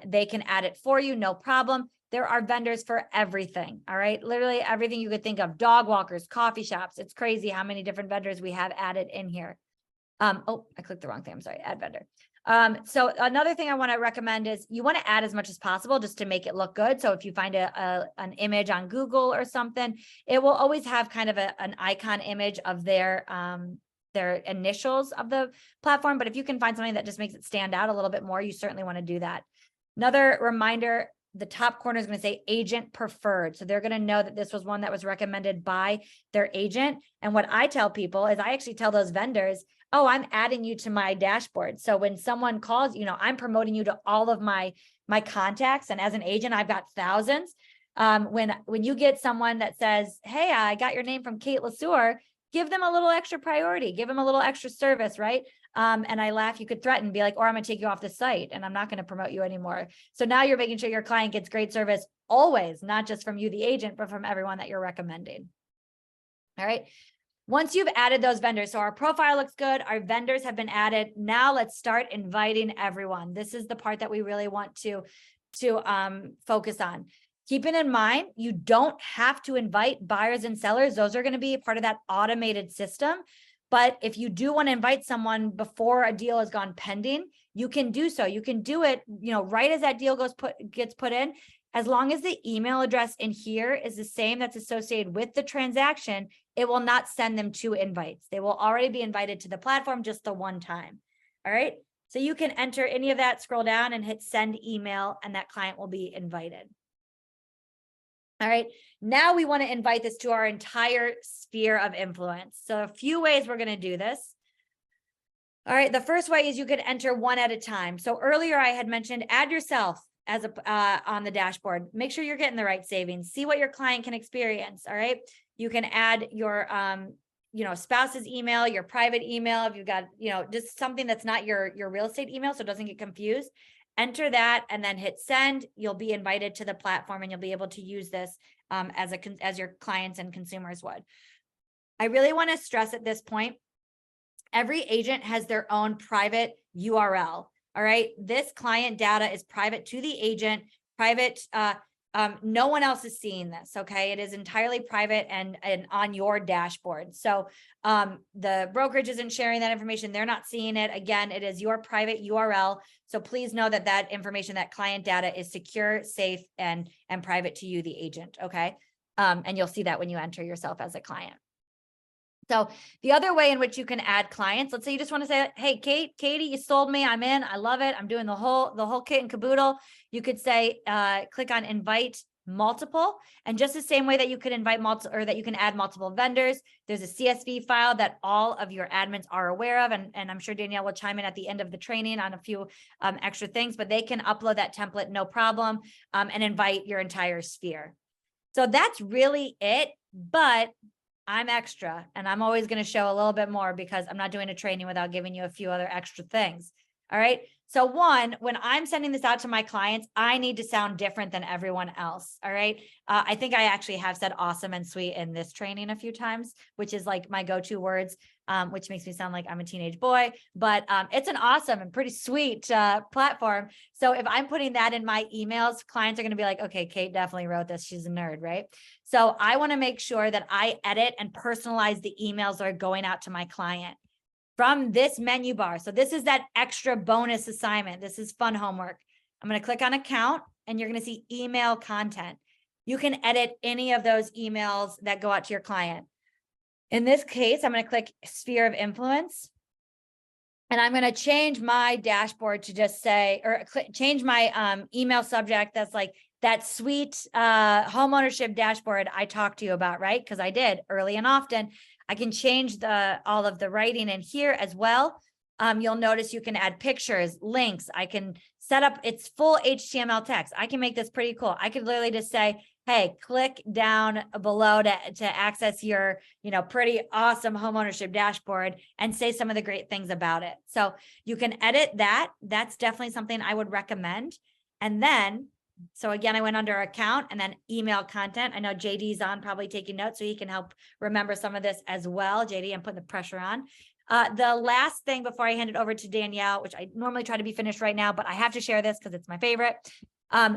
They can add it for you, no problem. There are vendors for everything. All right. Literally everything you could think of, dog walkers, coffee shops. It's crazy how many different vendors we have added in here. Oh, I clicked the wrong thing. I'm sorry, add vendor. So another thing I want to recommend is you want to add as much as possible just to make it look good. So if you find an image on Google or something, it will always have kind of an icon image of their initials of the platform. But if you can find something that just makes it stand out a little bit more, you certainly want to do that. Another reminder, the top corner is going to say agent preferred. So they're going to know that this was one that was recommended by their agent. And what I tell people is I actually tell those vendors, oh, I'm adding you to my dashboard. So when someone calls, I'm promoting you to all of my contacts. And as an agent, I've got thousands. When you get someone that says, hey, I got your name from Kate LeSueur, give them a little extra priority, give them a little extra service, right? And I laugh, you could threaten, be like, or I'm gonna take you off the site and I'm not gonna promote you anymore. So now you're making sure your client gets great service always, not just from you, the agent, but from everyone that you're recommending. All right. Once you've added those vendors, so our profile looks good, our vendors have been added. Now let's start inviting everyone. This is the part that we really want to focus on. Keeping in mind, you don't have to invite buyers and sellers. Those are going to be part of that automated system. But if you do want to invite someone before a deal has gone pending, you can do so. You can do it, right as that deal gets put in, as long as the email address in here is the same that's associated with the transaction, it will not send them 2 invites. They will already be invited to the platform just the one time. All right. So you can enter any of that, scroll down and hit send email, and that client will be invited. All right. Now we want to invite this to our entire sphere of influence. So a few ways we're going to do this. All right. The first way is you could enter one at a time. So earlier I had mentioned add yourself as on the dashboard. Make sure you're getting the right savings. See what your client can experience. All right. You can add your spouse's email, your private email. If you've got, just something that's not your real estate email, so it doesn't get confused. Enter that and then hit send. You'll be invited to the platform and you'll be able to use this as your clients and consumers would. I really want to stress at this point, every agent has their own private URL. All right. This client data is private to the agent, private. No one else is seeing this. Okay. It is entirely private and on your dashboard. So the brokerage isn't sharing that information. They're not seeing it. Again, it is your private URL. So please know that that information, that client data is secure, safe, and private to you, the agent. Okay. And you'll see that when you enter yourself as a client. So the other way in which you can add clients, let's say you just want to say, hey, Katie, you sold me. I'm in. I love it. I'm doing the whole kit and caboodle. You could say, click on invite multiple. And just the same way that you could invite multiple, or that you can add multiple vendors, there's a CSV file that all of your admins are aware of. And I'm sure Danielle will chime in at the end of the training on a few extra things, but they can upload that template, no problem, and invite your entire sphere. So that's really it. But I'm extra, and I'm always going to show a little bit more because I'm not doing a training without giving you a few other extra things. All right. So one, when I'm sending this out to my clients, I need to sound different than everyone else. All right. I think I actually have said awesome and sweet in this training a few times, which is like my go-to words, which makes me sound like I'm a teenage boy, but it's an awesome and pretty sweet platform. So if I'm putting that in my emails, clients are going to be like, okay, Kate definitely wrote this. She's a nerd, right? So I want to make sure that I edit and personalize the emails that are going out to my client from this menu bar. So this is that extra bonus assignment. This is fun homework. I'm going to click on account and you're going to see email content. You can edit any of those emails that go out to your client. In this case, I'm going to click sphere of influence. And I'm going to change my dashboard to just say, or change my email subject. That's like that sweet homeownership dashboard I talked to you about, right? Because I did early and often. I can change all of the writing in here as well. You'll notice you can add pictures, links. I can set up its full HTML text. I can make this pretty cool. I could literally just say, hey, click down below to access your, pretty awesome homeownership dashboard and say some of the great things about it. So you can edit that. That's definitely something I would recommend. And then, so again, I went under account and then email content. I know JD's on probably taking notes, so he can help remember some of this as well. JD, I'm putting the pressure on. The last thing before I hand it over to Danielle, which I normally try to be finished right now, but I have to share this because it's my favorite.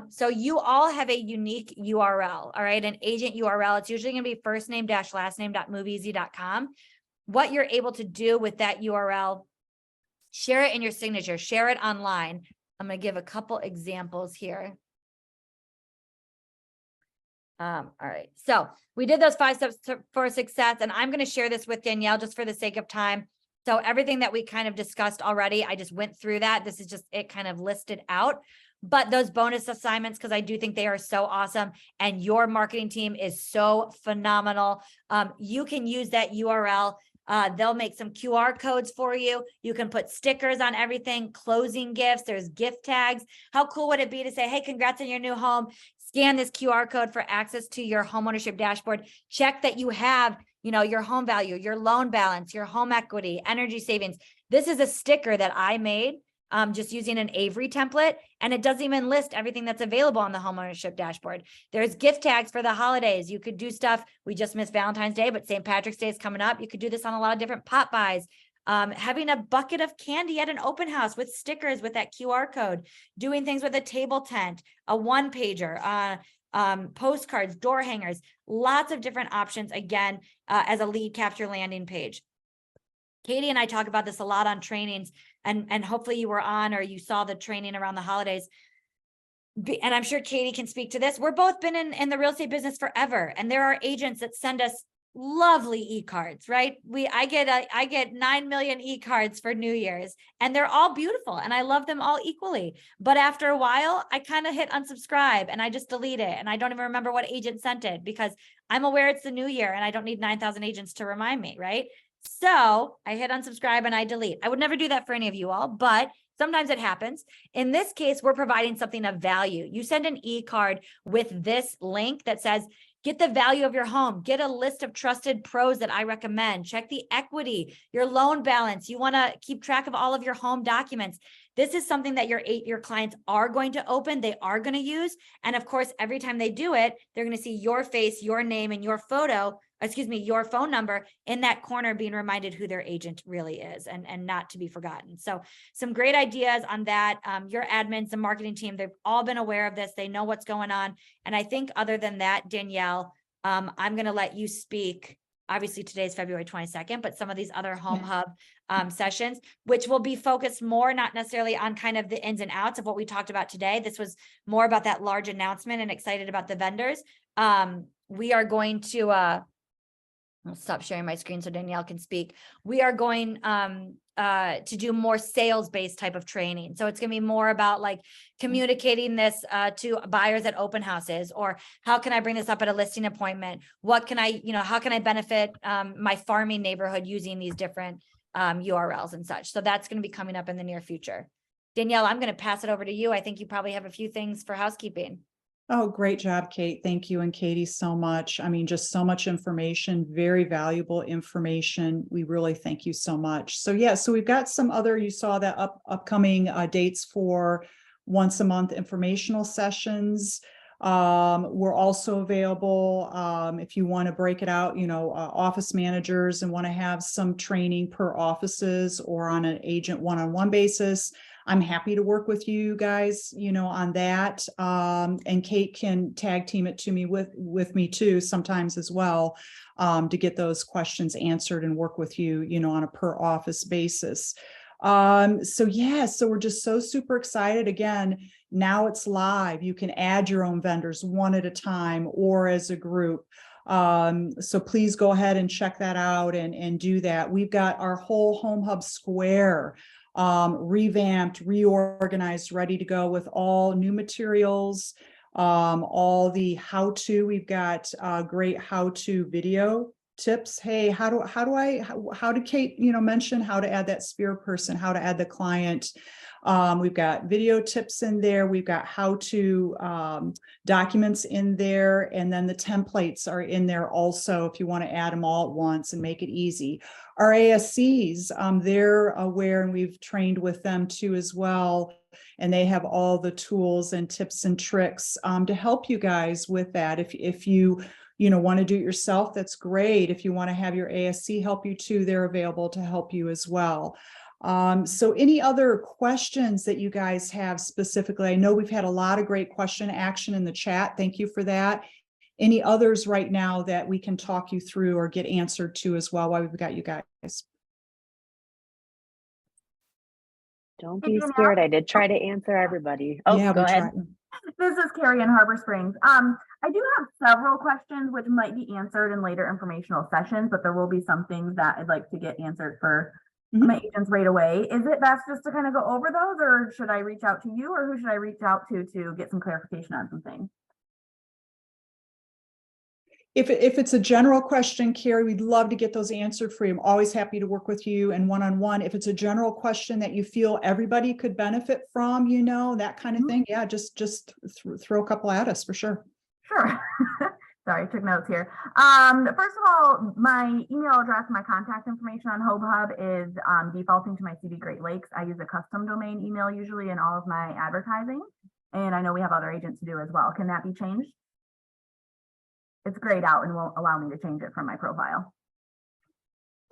So you all have a unique URL, all right, an agent URL. It's usually going to be firstname-lastname.moveeasy.com. What you're able to do with that URL, share it in your signature, share it online. I'm going to give a couple examples here. All right, so we did those 5 steps for success, and I'm going to share this with Danielle just for the sake of time. So everything that we kind of discussed already, I just went through that. This is just it kind of listed out. But those bonus assignments, because I do think they are so awesome and your marketing team is so phenomenal. You can use that URL. They'll make some QR codes for you. You can put stickers on everything, closing gifts. There's gift tags. How cool would it be to say, hey, congrats on your new home. Scan this QR code for access to your homeownership dashboard. Check that you have, your home value, your loan balance, your home equity, energy savings. This is a sticker that I made just using an Avery template, and it doesn't even list everything that's available on the homeownership dashboard. There's gift tags for the holidays. You could do stuff. We just missed Valentine's Day, but St. Patrick's Day is coming up. You could do this on a lot of different pop buys. Having a bucket of candy at an open house with stickers with that QR code, doing things with a table tent, a one pager, postcards, door hangers, lots of different options, again, as a lead capture landing page. Katie and I talk about this a lot on trainings, and hopefully you were on or you saw the training around the holidays. And I'm sure Katie can speak to this. We're both been in the real estate business forever, and there are agents that send us lovely e-cards, right? I get 9 million e-cards for New Year's, and they're all beautiful and I love them all equally. But after a while, I kind of hit unsubscribe and I just delete it. And I don't even remember what agent sent it because I'm aware it's the new year and I don't need 9,000 agents to remind me, right? So I hit unsubscribe and I delete. I would never do that for any of you all, but sometimes it happens. In this case, we're providing something of value. You send an e-card with this link that says, get the value of your home, get a list of trusted pros that I recommend, check the equity, your loan balance. You want to keep track of all of your home documents. This is something that your clients are going to open, they are going to use. And of course, every time they do it, they're going to see your face, your name, and your your phone number in that corner, being reminded who their agent really is and not to be forgotten. So some great ideas on that. Your admins, the marketing team, they've all been aware of this. They know what's going on. And I think other than that, Danielle, I'm going to let you speak. Obviously today's February 22nd, but some of these other HomeHub sessions, which will be focused more, not necessarily on kind of the ins and outs of what we talked about today. This was more about that large announcement and excited about the vendors. We are going to, I'll stop sharing my screen so Danielle can speak. We are going to do more sales-based type of training. So it's going to be more about like communicating this to buyers at open houses, or how can I bring this up at a listing appointment? What can I, how can I benefit my farming neighborhood using these different URLs and such? So that's going to be coming up in the near future. Danielle, I'm going to pass it over to you. I think you probably have a few things for housekeeping. Oh, great job, Kate. Thank you. And Katie, so much. I mean, just so much information, very valuable information. We really thank you so much. So yeah, so we've got some other, you saw that upcoming dates for once a month informational sessions. We're also available if you want to break it out, office managers and want to have some training per offices or on an agent one-on-one basis. I'm happy to work with you guys, on that. And Kate can tag team it to me with me too, sometimes as well, to get those questions answered and work with you, on a per office basis. So we're just so super excited. Again, now it's live. You can add your own vendors one at a time or as a group. So please go ahead and check that out and do that. We've got our whole HomeHub Square revamped, reorganized, ready to go with all new materials, all the how-to. We've got great how-to video tips. Hey, how did Kate, mention how to add that spear person, how to add the client. We've got video tips in there. We've got how-to documents in there. And then the templates are in there also, if you want to add them all at once and make it easy. Our ASCs, they're aware, and we've trained with them too as well. And they have all the tools and tips and tricks to help you guys with that. If you want to do it yourself, that's great. If you want to have your ASC help you too, they're available to help you as well. So any other questions that you guys have specifically? I know we've had a lot of great question action in the chat. Thank you for that. Any others right now that we can talk you through or get answered to as well while we've got you guys? Don't be scared. I did try to answer everybody. Oh, yeah, go ahead. This is Carrie in Harbor Springs. I do have several questions which might be answered in later informational sessions, but there will be some things that I'd like to get answered for my agents right away. Is it best just to kind of go over those, or should I reach out to you, or who should I reach out to get some clarification on some things? If it's a general question, Carrie, we'd love to get those answered for you. I'm always happy to work with you and one-on-one. If it's a general question that you feel everybody could benefit from, that kind of thing, yeah, just throw a couple at us for sure. Sure. Sorry, took notes here. First of all, my email address, my contact information on HomeHub is defaulting to my CV Great Lakes. I use a custom domain email usually in all of my advertising, and I know we have other agents who do as well. Can that be changed? It's grayed out and won't allow me to change it from my profile.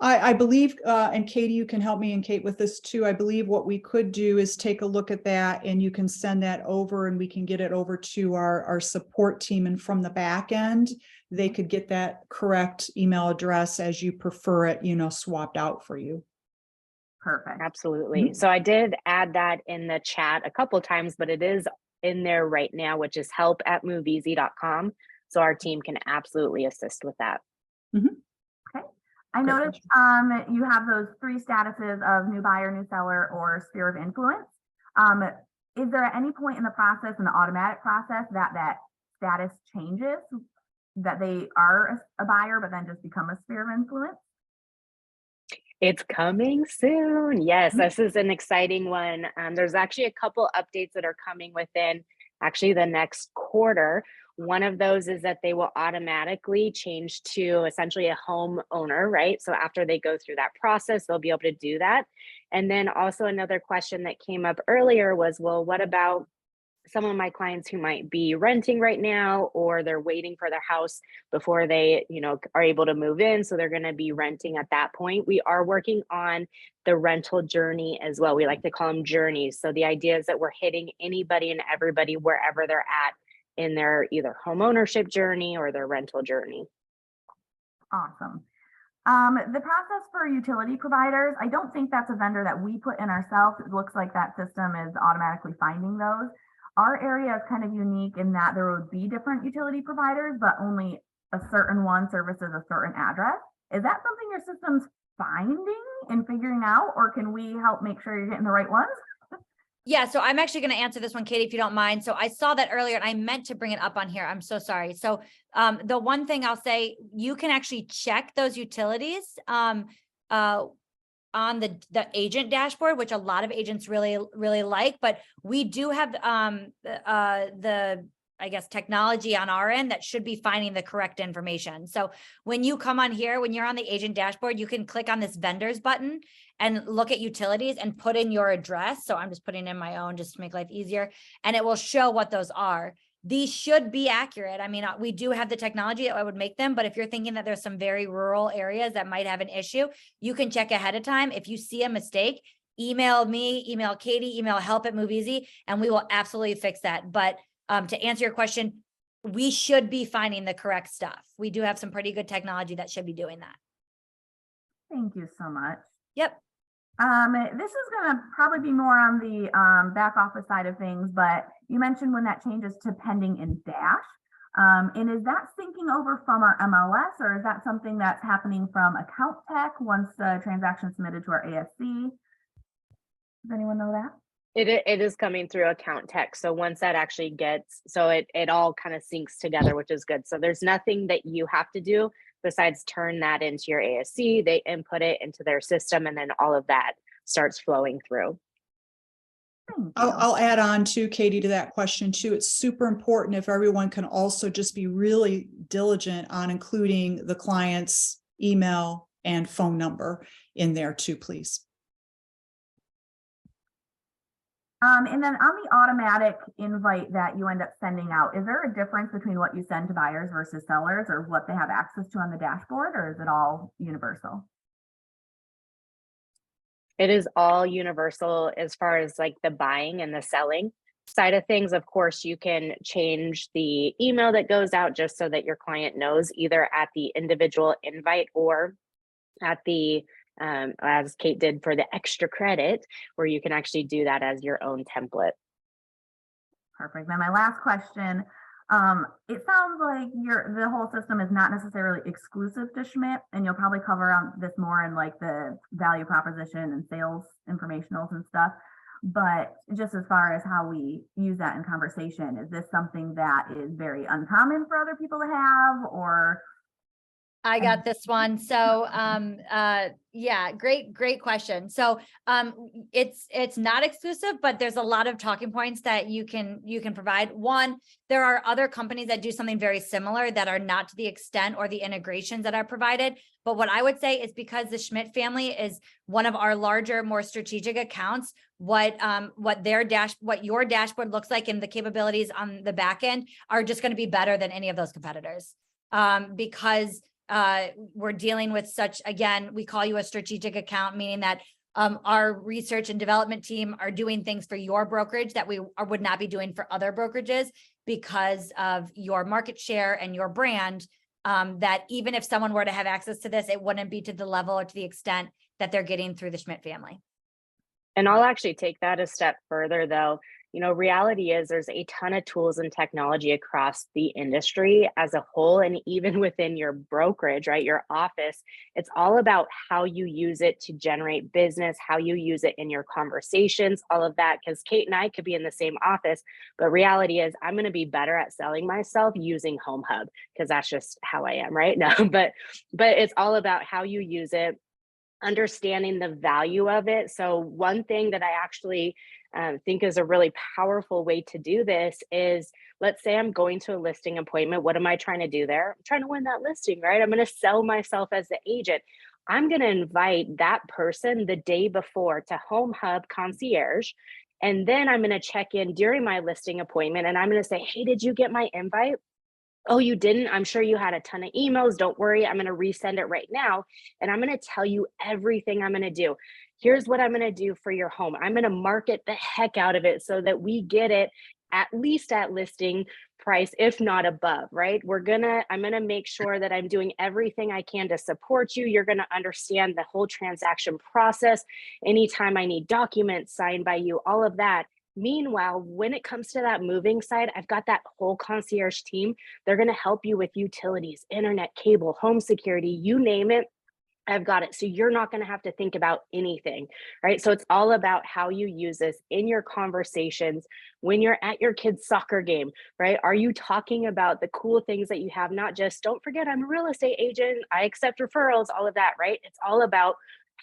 I believe, and Katie, you can help me and Kate with this too. I believe what we could do is take a look at that and you can send that over and we can get it over to our support team. And from the back end, they could get that correct email address as you prefer it, you know, swapped out for you. Perfect. Absolutely. So I did add that in the chat a couple times, but it is in there right now, which is help@moveeasy.com. So our team can absolutely assist with that. Okay. I noticed you have those 3 statuses of new buyer, new seller, or sphere of influence. Is there at any point in the process, in the automatic process, that status changes, that they are a buyer, but then just become a sphere of influence? It's coming soon. Yes, this is an exciting one. There's actually a couple updates that are coming within actually the next quarter. One of those is that they will automatically change to essentially a home owner, right? So after they go through that process, they'll be able to do that. And then also another question that came up earlier was, well, what about some of my clients who might be renting right now, or they're waiting for their house before they, are able to move in. So they're going to be renting at that point. We are working on the rental journey as well. We like to call them journeys. So the idea is that we're hitting anybody and everybody wherever they're at in their either home ownership journey or their rental journey. Awesome. The process for utility providers, I don't think that's a vendor that we put in ourselves. It looks like that system is automatically finding those. Our area is kind of unique in that there would be different utility providers, but only a certain one services a certain address. Is that something your system's finding and figuring out, or can we help make sure you're getting the right ones? Yeah, so I'm actually going to answer this one, Katie, if you don't mind. So I saw that earlier and I meant to bring it up on here. I'm so sorry. So the one thing I'll say, you can actually check those utilities on the agent dashboard, which a lot of agents really like, but we do have I guess technology on our end that should be finding the correct information. So when you come on here, when you're on the agent dashboard, you can click on this vendors button and look at utilities and put in your address. So I'm just putting in my own just to make life easier, and it will show what those are. These should be accurate. I mean, we do have the technology that would make them, but if you're thinking that there's some very rural areas that might have an issue, you can check ahead of time. If you see a mistake, email me, email Katie, email help@moveeasy, and we will absolutely fix that. But to answer your question, we should be finding the correct stuff. We do have some pretty good technology that should be doing that. Thank you so much. Yep. This is going to probably be more on the back office side of things, but you mentioned when that changes to pending in Dash. And is that syncing over from our MLS, or is that something that's happening from account tech once the transaction is submitted to our ASC? Does anyone know that? It is coming through account tech. So once that actually gets, so it all kind of syncs together, which is good. So there's nothing that you have to do besides turn that into your ASC. They input it into their system, and then all of that starts flowing through. I'll add on to Katie to that question too. It's super important if everyone can also just be really diligent on including the client's email and phone number in there too, please. And then on the automatic invite that you end up sending out, is there a difference between what you send to buyers versus sellers, or what they have access to on the dashboard, or is it all universal? It is all universal as far as like the buying and the selling side of things. Of course, you can change the email that goes out just so that your client knows, either at the individual invite or at the as Kate did for the extra credit, where you can actually do that as your own template. Perfect. Then my last question, it sounds like the whole system is not necessarily exclusive to Schmidt, and you'll probably cover on this more in like the value proposition and sales informationals and stuff. But just as far as how we use that in conversation, is this something that is very uncommon for other people to have, or I got this one. So, yeah, great question. So, it's not exclusive, but there's a lot of talking points that you can provide. One, there are other companies that do something very similar that are not to the extent or the integrations that are provided. But what I would say is, because the Schmidt family is one of our larger, more strategic accounts, what your dashboard looks like and the capabilities on the back end are just going to be better than any of those competitors. Because we're dealing with such, again, we call you a strategic account, meaning that our research and development team are doing things for your brokerage that we would not be doing for other brokerages, because of your market share and your brand, that even if someone were to have access to this, it wouldn't be to the level or to the extent that they're getting through the Schmidt family. And I'll actually take that a step further, though. Reality is there's a ton of tools and technology across the industry as a whole, and even within your brokerage, right? Your office, it's all about how you use it to generate business, how you use it in your conversations, all of that. Because Kate and I could be in the same office, but reality is I'm going to be better at selling myself using HomeHub, because that's just how I am, right? No, but it's all about how you use it, understanding the value of it. So one thing that I actually think is a really powerful way to do this is, let's say I'm going to a listing appointment. What am I trying to do there? I'm trying to win that listing, right? I'm going to sell myself as the agent. I'm going to invite that person the day before to HomeHub Concierge. And then I'm going to check in during my listing appointment and I'm going to say, hey, did you get my invite? Oh, you didn't? I'm sure you had a ton of emails. Don't worry. I'm going to resend it right now. And I'm going to tell you everything I'm going to do. Here's what I'm going to do for your home. I'm going to market the heck out of it so that we get it at least at listing price, if not above, right? I'm going to make sure that I'm doing everything I can to support you. You're going to understand the whole transaction process. Anytime I need documents signed by you, all of that. Meanwhile, when it comes to that moving side, I've got that whole concierge team. They're going to help you with utilities, internet, cable, home security, you name it. I've got it. So you're not going to have to think about anything, right? So it's all about how you use this in your conversations when you're at your kid's soccer game, right? Are you talking about the cool things that you have? Not just, don't forget, I'm a real estate agent, I accept referrals, all of that, right? It's all about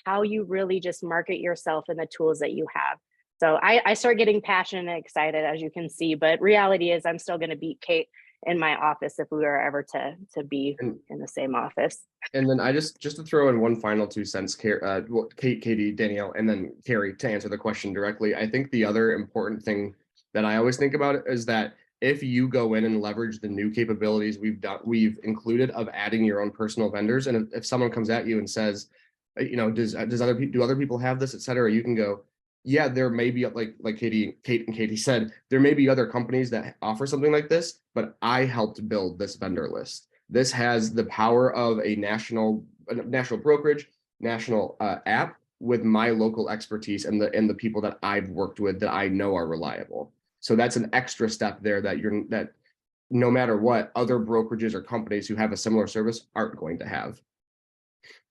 how you really just market yourself and the tools that you have. So I start getting passionate and excited, as you can see, but reality is I'm still going to beat Kate in my office if we were ever to be in the same office. And then I just to throw in one final 2 cents, Kate, Katie, Danielle, and then Carrie, to answer the question directly. I think the other important thing that I always think about is that if you go in and leverage the new capabilities we've included of adding your own personal vendors, and if someone comes at you and says, do other people have this, et cetera, you can go, yeah, there may be, like Kate and Katie said, there may be other companies that offer something like this, but I helped build this vendor list. This has the power of a national brokerage, national app with my local expertise and the people that I've worked with that I know are reliable. So that's an extra step there that no matter what, other brokerages or companies who have a similar service aren't going to have.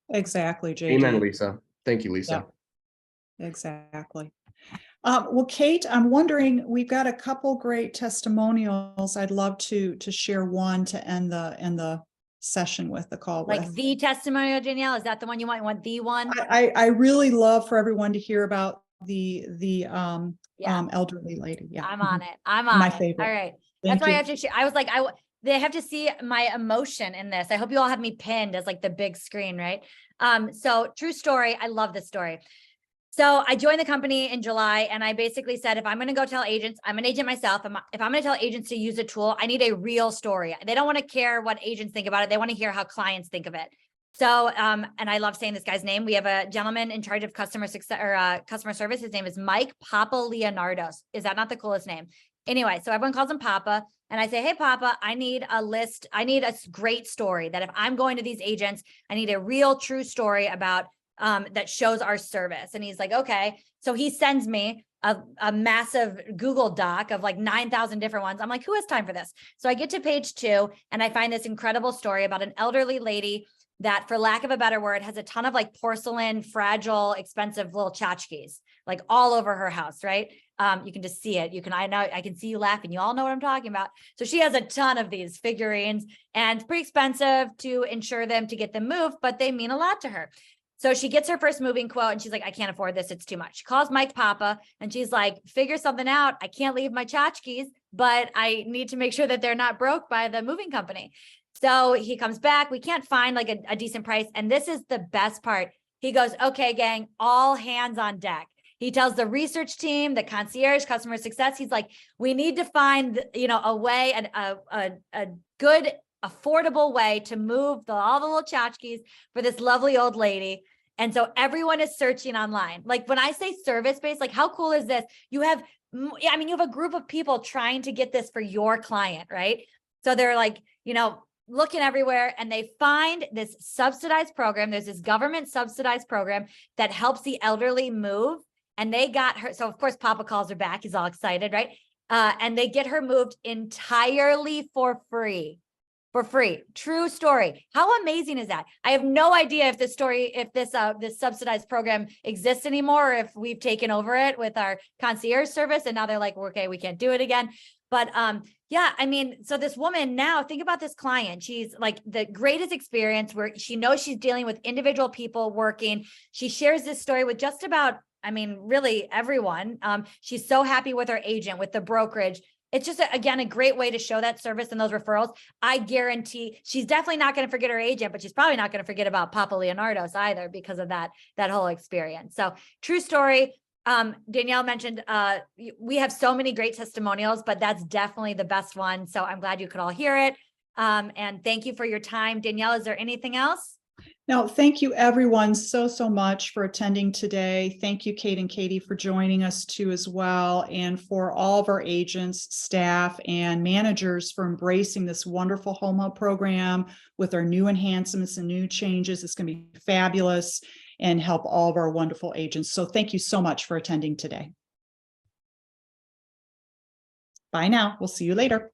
Exactly, JD. Amen, Lisa. Thank you, Lisa. Yep. Exactly. Well, Kate, I'm wondering, we've got a couple great testimonials. I'd love to share one to end the session with, the call Like with. the testimonial, Danielle, is that the one you want? You want the one? I really love for everyone to hear about the elderly lady. Yeah. I'm on it. I'm on My it. favorite. All right. Thank That's why you. I have to share. I was like, they have to see my emotion in this. I hope you all have me pinned as like the big screen, right? So true story. I love this story. So I joined the company in July and I basically said, if I'm going to go tell agents, I'm an agent myself. If I'm going to tell agents to use a tool, I need a real story. They don't want to care what agents think about it. They want to hear how clients think of it. So, and I love saying this guy's name. We have a gentleman in charge of customer success or customer service. His name is Mike Papa Leonardos. Is that not the coolest name? Anyway, so everyone calls him Papa. And I say, hey, Papa, I need a list. I need a great story that if I'm going to these agents, I need a real true story about that shows our service. And he's like, okay. So he sends me a massive Google Doc of like 9,000 different ones. I'm like, who has time for this? So I get to page 2 and I find this incredible story about an elderly lady that, for lack of a better word, has a ton of like porcelain, fragile, expensive little tchotchkes, like all over her house, right? You can just see it. I can see you laughing. You all know what I'm talking about. So she has a ton of these figurines, and it's pretty expensive to insure them, to get them moved, but they mean a lot to her. So she gets her first moving quote and she's like, I can't afford this. It's too much. She calls Mike Papa and she's like, figure something out. I can't leave my tchotchkes, but I need to make sure that they're not broke by the moving company. So he comes back. We can't find like a decent price. And this is the best part. He goes, okay, gang, all hands on deck. He tells the research team, the concierge, customer success. He's like, we need to find, a way, and a good, affordable way to move all the little tchotchkes for this lovely old lady. And so everyone is searching online. Like when I say service-based, like how cool is this? You have a group of people trying to get this for your client, right? So they're like, looking everywhere, and they find this subsidized program. There's this government subsidized program that helps the elderly move. And they got her. So of course, Papa calls her back. He's all excited, right? And they get her moved entirely for free. True story. How amazing is that? I have no idea if this subsidized program exists anymore, or if we've taken over it with our concierge service and now they're like, okay, we can't do it again. But so this woman, now think about this client. She's like the greatest experience, where she knows she's dealing with individual people working. She shares this story with just about, really everyone. She's so happy with her agent, with the brokerage. It's just, again, a great way to show that service and those referrals. I guarantee she's definitely not going to forget her agent, but she's probably not going to forget about Papa Leonardo's either, because of that whole experience. So true story. Danielle mentioned, we have so many great testimonials, but that's definitely the best one. So I'm glad you could all hear it. And thank you for your time. Danielle, is there anything else? No, thank you everyone so much for attending today. Thank you, Kate and Katie, for joining us too as well. And for all of our agents, staff, and managers for embracing this wonderful HomeHub program with our new enhancements and new changes. It's going to be fabulous and help all of our wonderful agents. So thank you so much for attending today. Bye now. We'll see you later.